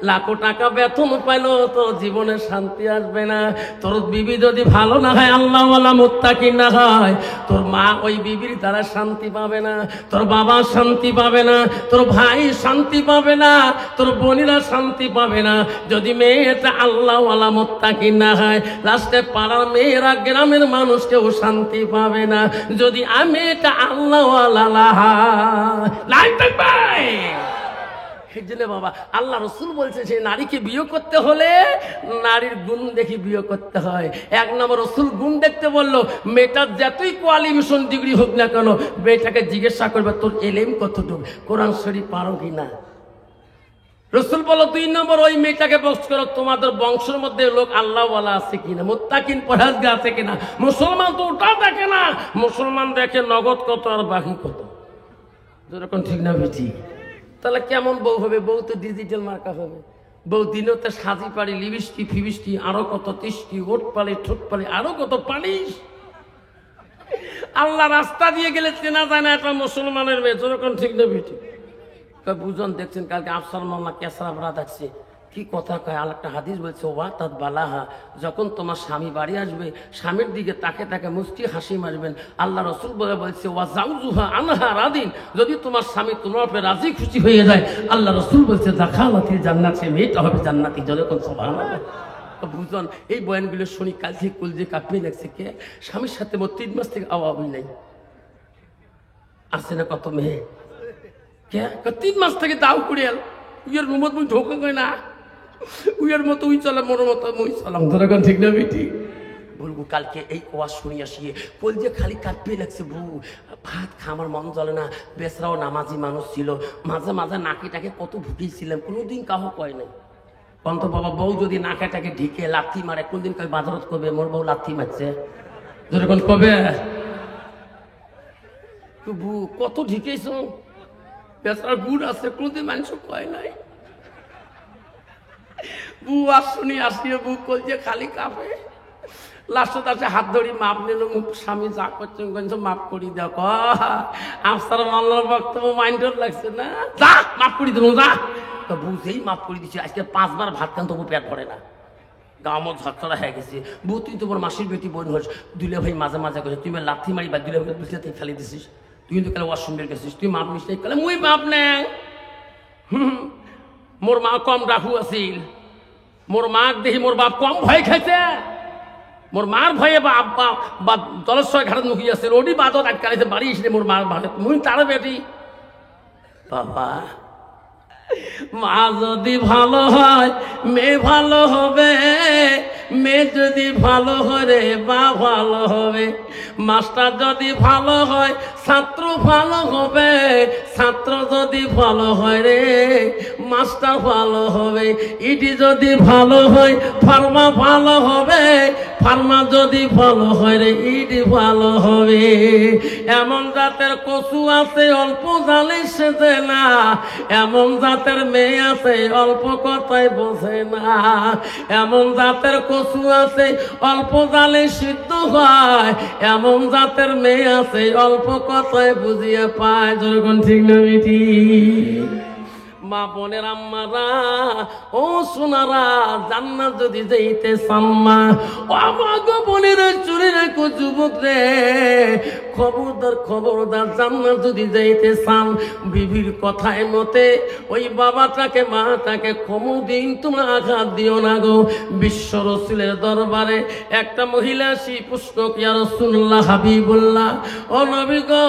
লাখো টাকা বেতন পাইলো তোর জীবনে শান্তি আসবে না। তোর বিবি যদি ভালো না হয়, আল্লাহওয়ালা মুত্তাকিন না হয়, তোর মা ওই বিবির দ্বারা শান্তি পাবে না, তোর বাবা শান্তি পাবে না, তোর ভাই শান্তি পাবে না, তোর বোনেরা শান্তি পাবে না। যদি মেয়েটা আল্লাহওয়ালা মুত্তাকিন না হয়, লাস্টে পাড়ার মেয়েরা গ্রামের মানুষ কেউ শান্তি পাবে না। যদি আমি এটা আল্লাহওয়ালা এই জন্য বাবা আল্লাহ রসুল বলছে যে নারীকে বিয়ে করতে হলে নারীর গুণ দেখে বিয়ে করতে হয়। এক নম্বর রসুল গুণ দেখতে বললো, মেয়েটার যতই কোয়ালিফিকেশন ডিগ্রি হোক না কেন, মেয়েটাকে জিজ্ঞাসা করবে তোর এলেম কতটুকু, কোরআন শরীফ পারো কিনা। রসুল বলো 2 নম্বর ওই মেয়েটাকে বক্স করো, তোমাদের বংশের মধ্যে লোক আল্লাহওয়ালা আছে কিনা, মুত্তাকিন পরহেজগার আছে কিনা। মুসলমান তো ওটা দেখে না, মুসলমান দেখে নগদ কত আর বাকি কত। যেরকম ঠিক না বেটি, তাহলে কেমন বউ হবে? বউ তো ডিজিটাল মার্কা হবে। বউ দিনও তো সাজি পাড়ি, লিপস্টিক ফিবিস্টি, আরো কত তিষ্টি, ওট পালে ঠোঁট পালে, আরো কত পালিশ। আল্লাহ রাস্তা দিয়ে গেলে চেনা যায় না একটা মুসলমানের মেয়ে। যেরকম ঠিক না বেটি, বুঝন দেখছেন কালকে আফসার মামলা কেসরা বরাত আসছে, কি কথা কয়। আর একটা হাদিস বলছে, ওয়া তাদ বালাহা, যখন তোমার স্বামী বাড়ি আসবে, স্বামীর দিকে তাকে তাকে মুস্কি হাসি মারবেন। আল্লাহ রসুল বলে বলছে, ওয়া জাউজুহা আনহা রাদিন, যদি তোমার স্বামী তোমার উপরে রাজি খুশি হয়ে যায়, আল্লাহ রসুল বলছে দাখালাতিল জান্নাত, সে মেয়েটা হবে জান্নাতি। যখন সুবহানাল্লাহ। বুঝন এই বয়ানগুলো শুনি কাল থেকে কুল যে কাঁপিয়ে লাগছে। কে স্বামীর সাথে 3 মাস থেকে আওয়াবই নাই, আছে না কত মেয়ে? কে 3 মাস থেকে দাও করে এল, উইয়ের রুমত মুই ঢোকে কই না, উইয়ের মতো উই চলে, মোর মতো মুই চলাম। ধরে ঠিক না বেটি? বলবো কালকে এই ওয়াজ শুনি আসিয়ে কল যে খালি কাঁপিয়ে লাগছে। বউ ভাত খামার মন চলে না, বেসরাও নামাজি মানুষ ছিল, মাঝে মাঝে নাকিটাকে কত ভুগিয়েছিলাম, কোনোদিন কাহো কয় নাই। কন্ত বাবা বউ যদি নাকাটাকে ঢিকে লাথি মারে, কোনদিন কয় বাজারত করবে মোর বউ লাথি মারছে, যেরকম কবে বউ কত ঢিকেছ, বেচার গুড় আছে, কোনদিন মানুষ কয় নাই। বউ আর শুনি আসিয়ে বউ কল যে খালি কাঁপে। লাস্টত আসে হাত ধরি মাপ নিল, স্বামী যা করছে মাপ করি দেখ। আফসার মাল্লার বক্তব্য মাইন্ডর লাগছে না, যা মাপ করি দেবো যা। তো বুঝেই মাপ করে দিচ্ছে। আজকে 5 বার ভাত খান তবু পেট ভরে না, গামত ঝরঝরা হয়ে গেছে। বউ তুই তোমার মাসির বেটি বোন হস, দুলে ভাই মাঝে মাঝে করছে, তুই লাথি মারি বা দুলে ভাই বুঝলে তুই ফেলে দিছিস, তুই কিন্তু কালে ওয়াশরুমে গেছিস, তুই মাপ নিস কালে মুই মাপ নে। মোর মা কম রাখু আছিল, মোর মাক দেখি মোর বাপ কম ভয় খাইছে। মোর মার ভয়ে বা আব্বা বা জলেশ্বর ঘাটে মুখি আছে, ওটি বাদত আটকাইছে বাড়ি এসে মোর মার ভালো, মুই তার বেটি। বাবা মা যদি ভালো হয় মেয়ে ভালো হবে, মেয়ে যদি ভালো হয় রে বা ভালো হবে। মাস্টার যদি ভালো হয় ছাত্র ভালো হবে, ছাত্র যদি ভালো হয় রে মাস্টার ভালো হবে। ইডি যদি ভালো হয় ফার্মা ভালো হবে, ফার্মা যদি ভালো হয় রে ইডি ভালো হবে। এমন জাতের কচু আছে অল্প জালে সেজে না, এমন জাতের মেয়ে আছে অল্প কথায় বোঝে না। এমন জাতের কচু আছে অল্প জালে সিদ্ধ হয়, এমন জাতের মেয়ে আছে অল্প কথায় বুঝিয়ে পায়। যখন ঠিক না বেটি? মা বোনের আম্মারা ও সোনারা, জান্নাত যদি যাইতে চাম্মা, ও আমার গো বোনের চুরি রেখো যুবক রে, খবরদার খবরদার, জান্নাত যদি যাইতে চান বিবির কথায় মতে ওই বাবাটাকে মাটাকে কোনোদিন তোমরা আঘাত দিও না গো। বিশ্ব রাসূলের দরবারে একটা মহিলা সে প্রশ্ন কি, ইয়া রাসূলুল্লাহ হাবিবুল্লাহ, ও নবী গো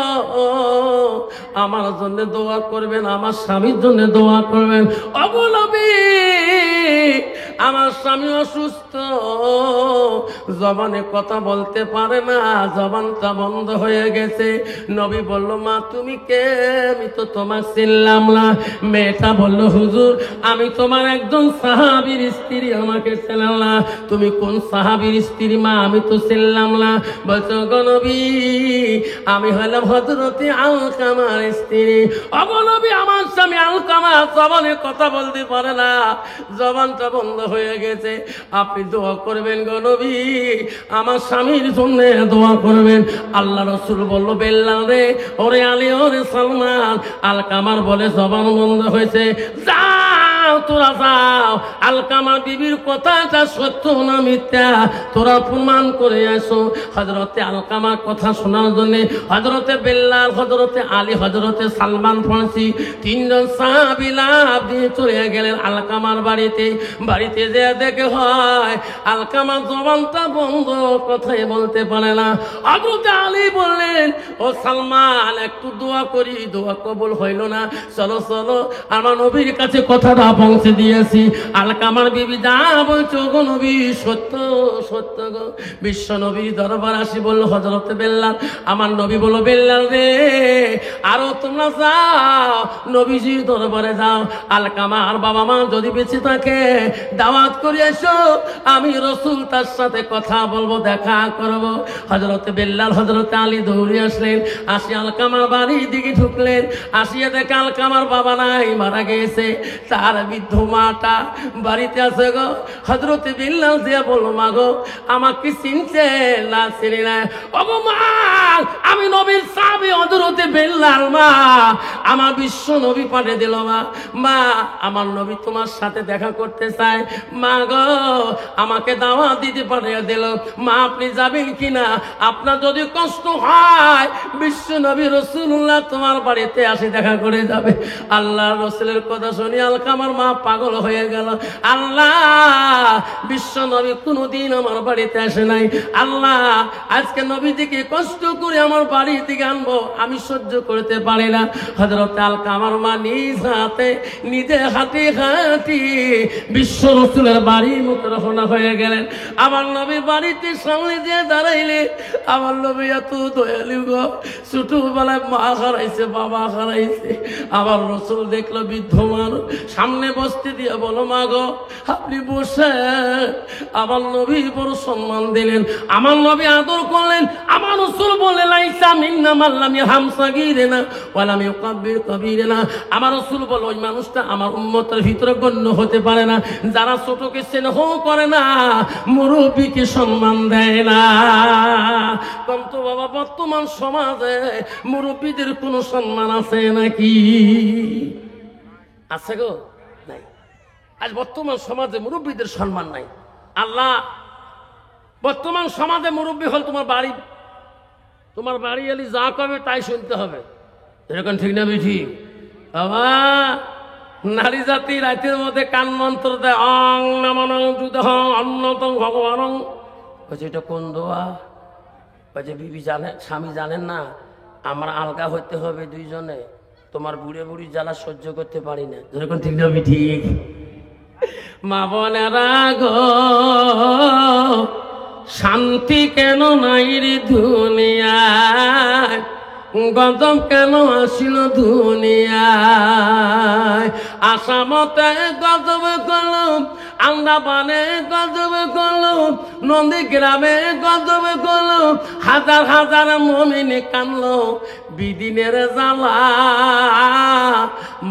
আমার জন্য দোয়া করবেন, আমার স্বামীর জন্য দোয়া করবেন। ও নবী আমার স্বামী অসুস্থ, জবানে কথা বলতে পারে না, জবানটা বন্ধ হয়ে গেছে। নবী বলল মা তুমি কে? আমি তো তোমার চিনলাম না। মেয়েটা বলল হুজুর আমি তোমার একজন সাহাবীর স্ত্রী, আমাকে চেনেন না। তুমি কোন সাহাবীর স্ত্রী মা? আমি তো চিনলাম না। বলছো গো নবী আমি হলাম হযরতে আলকামার স্ত্রী। ও গো নবী আমার স্বামী আলকামা জবানে কথা বলতে পারে না, জবানটা বন্ধ হয়ে গেছে। আপনি দোয়া করবেন গো নবী, আমার স্বামীর জন্য দোয়া করবেন। আল্লাহ রাসূল বলল, বেল্লাল রে, ওরে আলী, ওরে সালমান, আলকামার বলে জবান বন্ধ হয়েছে, যাও তোরা যাও, আলকামা বিবির কথাটা সত্য না মিথ্যা তোরা প্রমাণ করে আসো। হযরতে আলকামার কথা শোনার জন্য হযরতে বেল্লাল, হযরতে আলী, হযরতে সালমান ফার্সি তিনজন সাহাবী লাফ দিয়ে চলে গেলেন আলকামার বাড়িতে। বাড়িতে যে দেখে হয় আলকামা জবানটা বন্ধ, কথাই বলতে পারে না। হযরতে আলী বললেন, ও সালমান, একটু দোয়া করি, দোয়া কবুল হইল না, চলো চলো আমার নবীর কাছে কথাটা পৌঁছে দিয়েছি। আলকামার বিবি যা বলছো গো নবী সত্য সত্য গো। বিশ্ব নবী দরবার আসি বলল, হযরতে বেল্লাল, আমার নবী বলল, বেল্লাল রে, আরো তোমরা যাও, নবীজির দরবারে যাও, আলকামার বাবা মা যদি বেঁচে থাকে দাওয়াত করে এসো, আমি রাসূল তার সাথে কথা বলবো, দেখা করব। হযরতে বেল্লাল, হযরতে আলী দৌড়ে আসলেন, আসি আলকামার বাড়ির দিকে ঢুকলেন, আসিয়া দেখে আলকামার বাবা নাই, মারা গেছে, তার বৃদ্ধ মাটা বাড়িতে আছে গো। হযরতে বেল্লাল দিয়া বলল, মা গো, আমাকে চিনছে না? চিনি না। ওগো মা, আমি নবীর সাহাবী হযরতে বেল্লাল, মা আমার বিশ্ব নবী পাঠিয়ে দিল, মা মা আমার নবী তোমার সাথে দেখা করতে চায়, মা গো আমাকে দাওয়াত দিতে পাঠিয়ে দিল, মা আপনি যাবেন কিনা? আপনার যদি কষ্ট হয় বিশ্ব নবী রাসূলুল্লাহ তোমার বাড়িতে আসে দেখা করে যাবে। আল্লাহর রাসূলের কথা শুনি আলকামার মা পাগল হয়ে গেল। আল্লাহ, বিশ্ব নবী কোনদিন আমার বাড়িতে আসে নাই, আল্লাহ আজকে নবীজিকে কষ্ট করে আমার বাড়ি থেকে আনবো, আমি সহ্য করতে পারি না। হযরত আলকামার মা নিজ হাতে নিজে হাঁটি হাঁটি বিশ্ব রাসূলের বাড়ির মুখে রওনা হয়ে গেলেন। আমার নবী বাড়িতে সামনে দিয়ে দাঁড়াইলে, আমার নবী এত দয়ালু গো, ছোটবেলায় মা হারাইছে, বাবা হারাইছে, আমার রাসূল দেখলো বৃদ্ধ মানুষ, সামনে বসতে দিয়ে বলো, মা গো আপনি বসে। আমার নবী বড় সম্মান দিলেন, আমার নবী আদর করলেন। আমার রাসূল বলে, লাইসা মিন্না মান লাম ইয়ারহাম সাগীরানা ওয়া লাম ইউকাব্বির কাবীরানা। আমার রাসূল বলে, ওই মানুষটা আমার উম্মতের ভিতরে গণ্য হতে পারে না যারা ছোটকে স্নেহ করে না, মুরব্বীকে সম্মান দেয় না। কিন্তু বাবা, বর্তমান সমাজে মুরব্বীদের কোনো সম্মান আছে নাকি? আছে গো? নাই। আজ বর্তমান সমাজে মুরব্বীদের সম্মান নাই। আল্লাহ, বর্তমান সমাজে মুরব্বী হল তোমার বাড়ি এলি যা কবে তাই শুনতে হবে, এরকম ঠিক না বেঠি? বাবা, নারী জাতি রাতের মধ্যে কান মন্ত্র দেয়, অং নমঃ যুদহং অন্যতম ভগবানং। বলছে এটা কোন দোয়া? বলছে বিবি জানেন, স্বামী জানেন না আমরা আলগা হতে হবে দুইজনে, তোমার বুড়ে বুড়ি জ্বালা সহ্য করতে পারি না, যেরকম ঠিক না ঠিক? মা বোনেরা গো, শান্তি কেন নাই রে দুনিয়ায়, গজব কেন আসিল দুনিয়ায়? আসামতে গজব করলুম, আন্দামানে গজব করলুম, নন্দী গ্রামে গজব করলুম, হাজার হাজার মুমিন কানলো বিদিনের জ্বালা।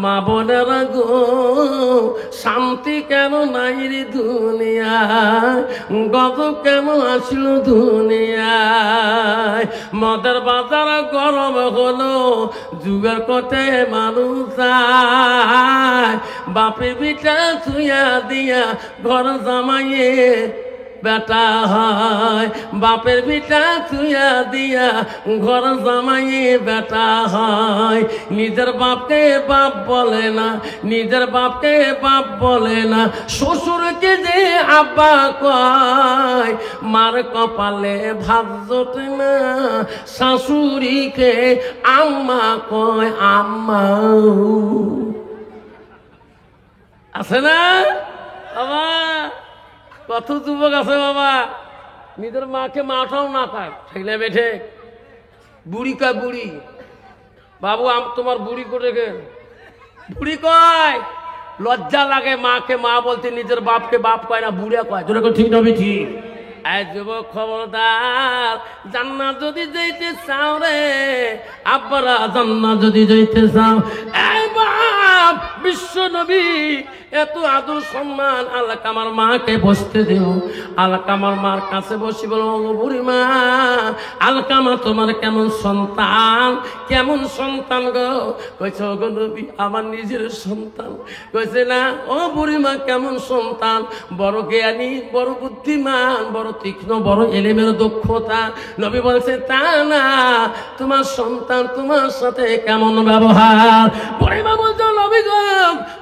মা বোনের গো, শান্তি কেন নাই রে দুনিয়ায়, গজব কেন আসিল দুনিয়ায়? মদের বাজার গরম হলো, যুগের কতে মানুষ যায়, বাপের বিটা ছুঁয়া দিয়া ঘর জামাইয়ে বেটা হয়, বাপের বিটা ছুঁয়া দিয়া ঘর জামাইয়ে বেটা হয়। নিজের বাপকে বাপ বলে না, নিজের বাপকে বাপ বলে না, শ্বশুরকে যে আব্বা কয়, মার কপালে ভাত জোটে না, শাশুড়িকে আম্মা কয় আম্মা। আছে না বাবা? কত যুবক আছে বাবা, নিজের মাকে মাটাও না পায়, ঠিক না বেঠে? বুড়ি কয় বুড়ি, বাবু তোমার বুড়ি করে গেল, বুড়ি কয়, লজ্জা লাগে মাকে মা বলতে, নিজের বাপকে বাপ কয় না, বুড়িয়া কয়, যেরকম ঠিক না ঠিক? যুবক খবরদার, জান্নাত যদি যেতে চাও রে, আব্বারা জান্নাত যদি যেতে চাও, বিশ্ব নবী এত আদর সম্মান আলকামার মাকে বসতে দেও। আলকামার মার কাছে বসি বলো, বুড়ি মা আলকামা তোমার কেমন সন্তান, কেমন সন্তান গো? কইছে ওগো নবী আমার নিজের সন্তান। কইছে না ও বুড়ি মা কেমন সন্তান? বড় জ্ঞানী, বড় বুদ্ধিমান, বড় তীক্ষ্ণ, বড় এলেমের দক্ষতা। নবী বলছে তা না, তোমার সন্তান তোমার সাথে কেমন ব্যবহার? বুড়ি মা বলছে নবী গো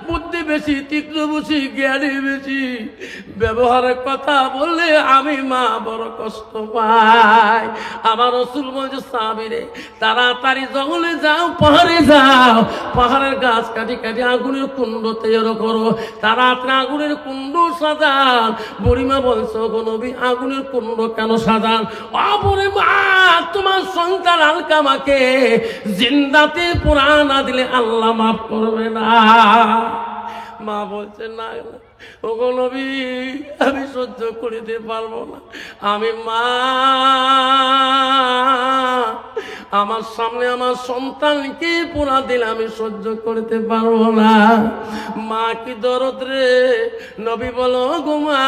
বুদ্ধি বেশি, তীক্ষ্ণ বেশি, জ্ঞানী বেশি, ব্যবহারের কথা বললে আমি মা বড় কষ্ট পাই। আমার রাসূল বলছে সাহাবীরে তাড়াতাড়ি জঙ্গলে যাও, পাহাড়ে যাও, পাহাড়ের গাছ কাটি কাটি আগুনের কুণ্ড তৈরি করো, তাড়াতাড়ি আগুনের কুণ্ড সাজান। বুড়িমা বলছে গো নবী আগুনের কুণ্ড কেন সাজান? ও বুড়িমা তোমার সন্তান আলকামাকে জিন্দাতে পোড়া না দিলে আল্লাহ মাফ করবে না। মা বলছে না ওগো নবী আমি সহ্য করিতে পারবো না, আমি মা আমার সামনে আমার সন্তানকে পোড়া দিলে আমি সহ্য করতে পারবো না। মা কি দরদ রে। নবী বলো গো মা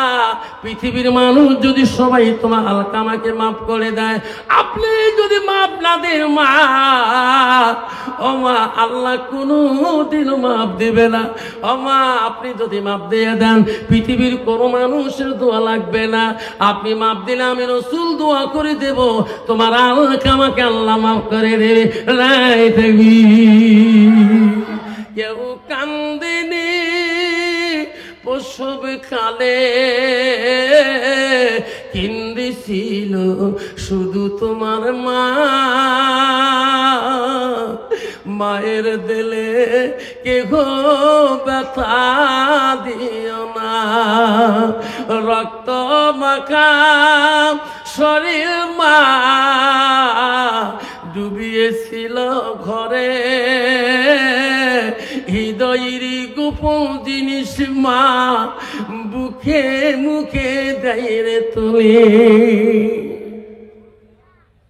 পৃথিবীর মানুষ যদি সবাই তোমার আলকামাকে মাফ করে দেয়, আপনি যদি মাফ না দেন মা, ও মা আল্লাহ কোনোদিনও মাফ দিবে না। ও মা আপনি যদি মাফ দিয়ে দেন পৃথিবীর কোনো মানুষের দোয়া লাগবে না, আপনি মাফ দিলে আমি রাসূল দোয়া করে দেব তোমার আলকামাকে আল্লাহ মাফ করে দেবে। রাই দেবী কেউ কান্দিনি প্রসব কালে, কিন্দিছিল শুধু তোমার মা। মায়ের দিলে কেহ ব্যথা দিও না, রক্ত মাখা শরীর মা ডুবিয়েছিল ঘরে, হৃদয়ের গোপন জিনিস মা বুকে মুখে দেয় রে তুলে।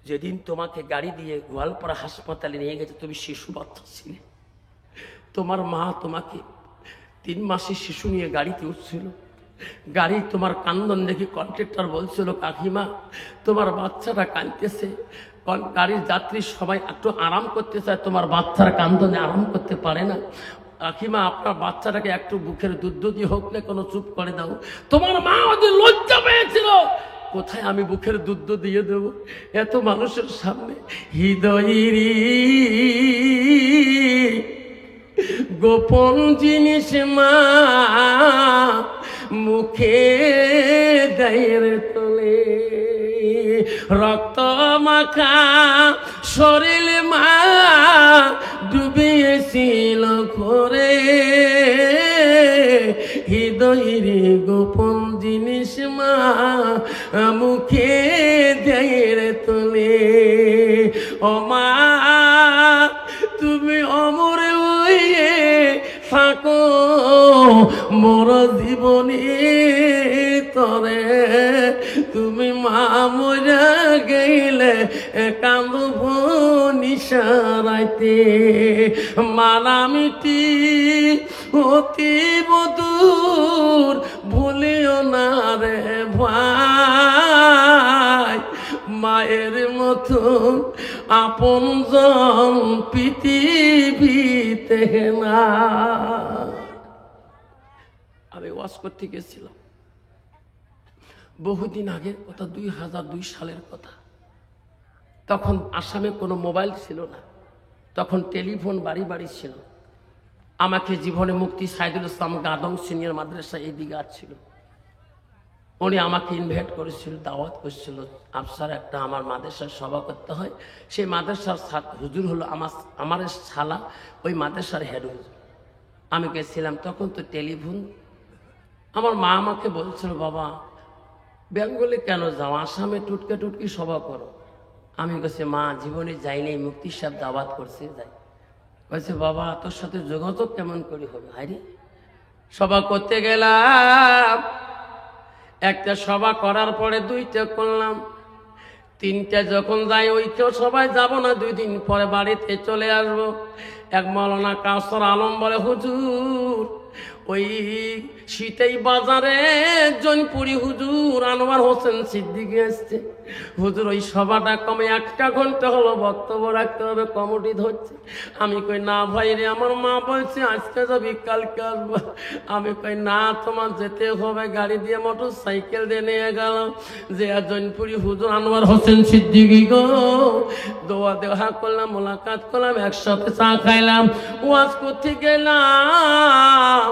যেদিন তোমাকে গাড়ি দিয়ে গোয়ালপাড়া হাসপাতালে নিয়ে গেছে তুমি শিশু বাচ্চা ছিলে, তোমার মা তোমাকে 3 মাসের শিশু নিয়ে গাড়িতে উঠছিল, গাড়ি তোমার কান্দন দেখি কন্ট্রাক্টর বলছিল কাকিমা তোমার বাচ্চাটা কাঁদতেছে, গাড়ির যাত্রী সবাই একটু আরাম করতে চায়, তোমার বাচ্চার কান্দনে আরাম করতে পারে না, কাকিমা আপনার বাচ্চাটাকে একটু বুকের দুধ দিয়ে হোক না কোনো চুপ করে দাও। তোমার মা ওদের লজ্জা পেয়েছিল, কোথায় আমি বুকের দুধ দিয়ে দেব এত মানুষের সামনে? হৃদয়ের গোপন জিনিস মা মুখে দেয় তোলে, রক্ত মাখা শরীর মা ডুবিয়েছিল ঘরে, হৃদয়ের গোপন জিনিস মা মুখে দেয় তোলে। ও মা তুমি অমর হয়ে থাকো মোর জীবনে তরে, তুমি মা মরা গেলে কান্দব নিশারাইতে, মানামিটি অতি বদূর ভুলিও না রে ভাই, মায়ের মতন আপনজন পৃথিবীতে না। আমি ওয়াজ করতে গেছিলাম বহুদিন আগের কথা, 2002 সালের কথা। তখন আসামে কোনো মোবাইল ছিল না, তখন টেলিফোন বাড়ি বাড়ি ছিল। আমাকে জীবনে মুক্তি সাইদুল ইসলাম গাদং সিনিয়র মাদ্রাসা এই দিকে আসছিল, উনি আমাকে ইনভাইট করেছিল, দাওয়াত করেছিল, আফসার একটা আমার মাদ্রাসার সভা করতে হয়, সেই মাদ্রাসার হুজুর হলো আমার শালা, ওই মাদ্রাসার হেড হুজুর। আমি গেছিলাম, তখন তো টেলিফোন। আমার মা আমাকে বলছিল বাবা বেঙ্গলে কেন যাও, আসামে টুটকে টুটকি সভা করো। আমি বলছি মা জীবনে যাইনি, মুক্তি সাহেব দাওয়াত করছে যাই। বলছে বাবা তোর সাথে যোগাযোগ কেমন করে হবে? হাইরে সভা করতে গেলাম, একটা সভা করার পরে 2টা করলাম, 3টা যখন যাই ওইটাও সবাই যাব না, 2 দিন পরে বাড়িতে চলে আসবো। এক মৌলানা কাউসার আলম বলে, হুজুর ওই শীতেই বাজারে জৈনপুরি হুজুর আনোয়ার হোসেন সিদ্দিকী আসছে। হুজুর ওই সভাটা কমে 1 ঘন্টা হলো বক্তব্য রাখতে হবে, কমিটি ধরছে। আমি কই না ভাই রে, আমার মা বলছে আজকে যাবি কালকে আসবো। আমি কই না, তোমার যেতে হবে, গাড়ি দিয়ে মোটর সাইকেল দিয়ে নিয়ে গেল। যে জৈনপুরি হুজুর আনোয়ার হোসেন সিদ্দিকী গো, দোয়া দেওয়া করলাম, মোলাকাত করলাম, একসাথে চা খাইলাম, ওয়াজ করতে গেলাম।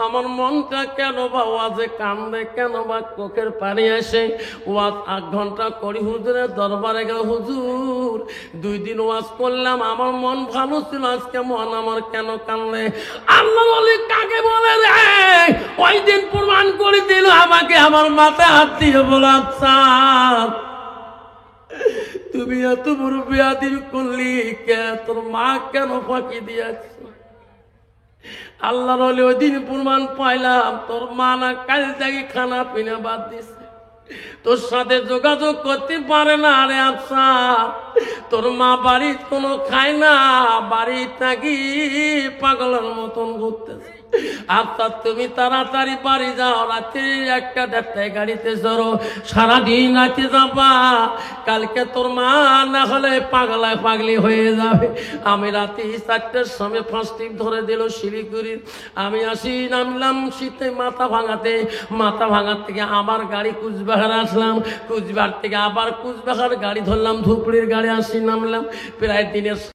আমার মনটা কেন বা ওয়াজে কান্দে, কেন বা চোখের পানি আসে। ওয়াজ 8 ঘন্টা করি হুজুরের দরবারে গেল। হুজুর 2 দিন ওয়াজ করলাম, আমার মন ভালো ছিল, আজকে মন আমার কেন কান্দে? আল্লাহ বলে কাকে বলে রে? ওই দিন প্রমাণ করে দিল আমাকে। আমার মাথায় হাত দিয়ে বললাম, স্যার তুমি এত বড় বেয়াদবি করলি কে? তোর মা কেন ফাঁকি দিয়েছে? আল্লাহর ওলি ওই দিন প্রমাণ পাইলাম, তোর মা না কাল থেকে খানা পিনা বাদ দিছে, তোর সাথে যোগাযোগ করতে পারে না। আরে আচ্ছা, তোর মা বাড়ি কোনো খায় না, বাড়ি থাকি পাগলের মতন ঘুরতেছে। আচ্ছা তুমি তাড়াতাড়ি বাড়ি যাও, রাত্রি 1-1:30টায় গাড়িতে চড়ো, সারাদিন রাতে যাবা, কালকে তোর মা না হলে পাগলায় পাগলি হয়ে যাবে। আমি রাতে 4টার সময় ফাস্টিং ধরে দিল শিলিগুড়ির। আমি আসি, নামলাম শীতে মাথা ভাঙাতে, মাথা ভাঙার থেকে আবার গাড়ি কুচবিহার আসলাম, কুচবিহার থেকে আবার কুচবিহার গাড়ি ধরলাম, ধুপড়ির গাড়ি আসি, নামলাম। প্রায় দিনের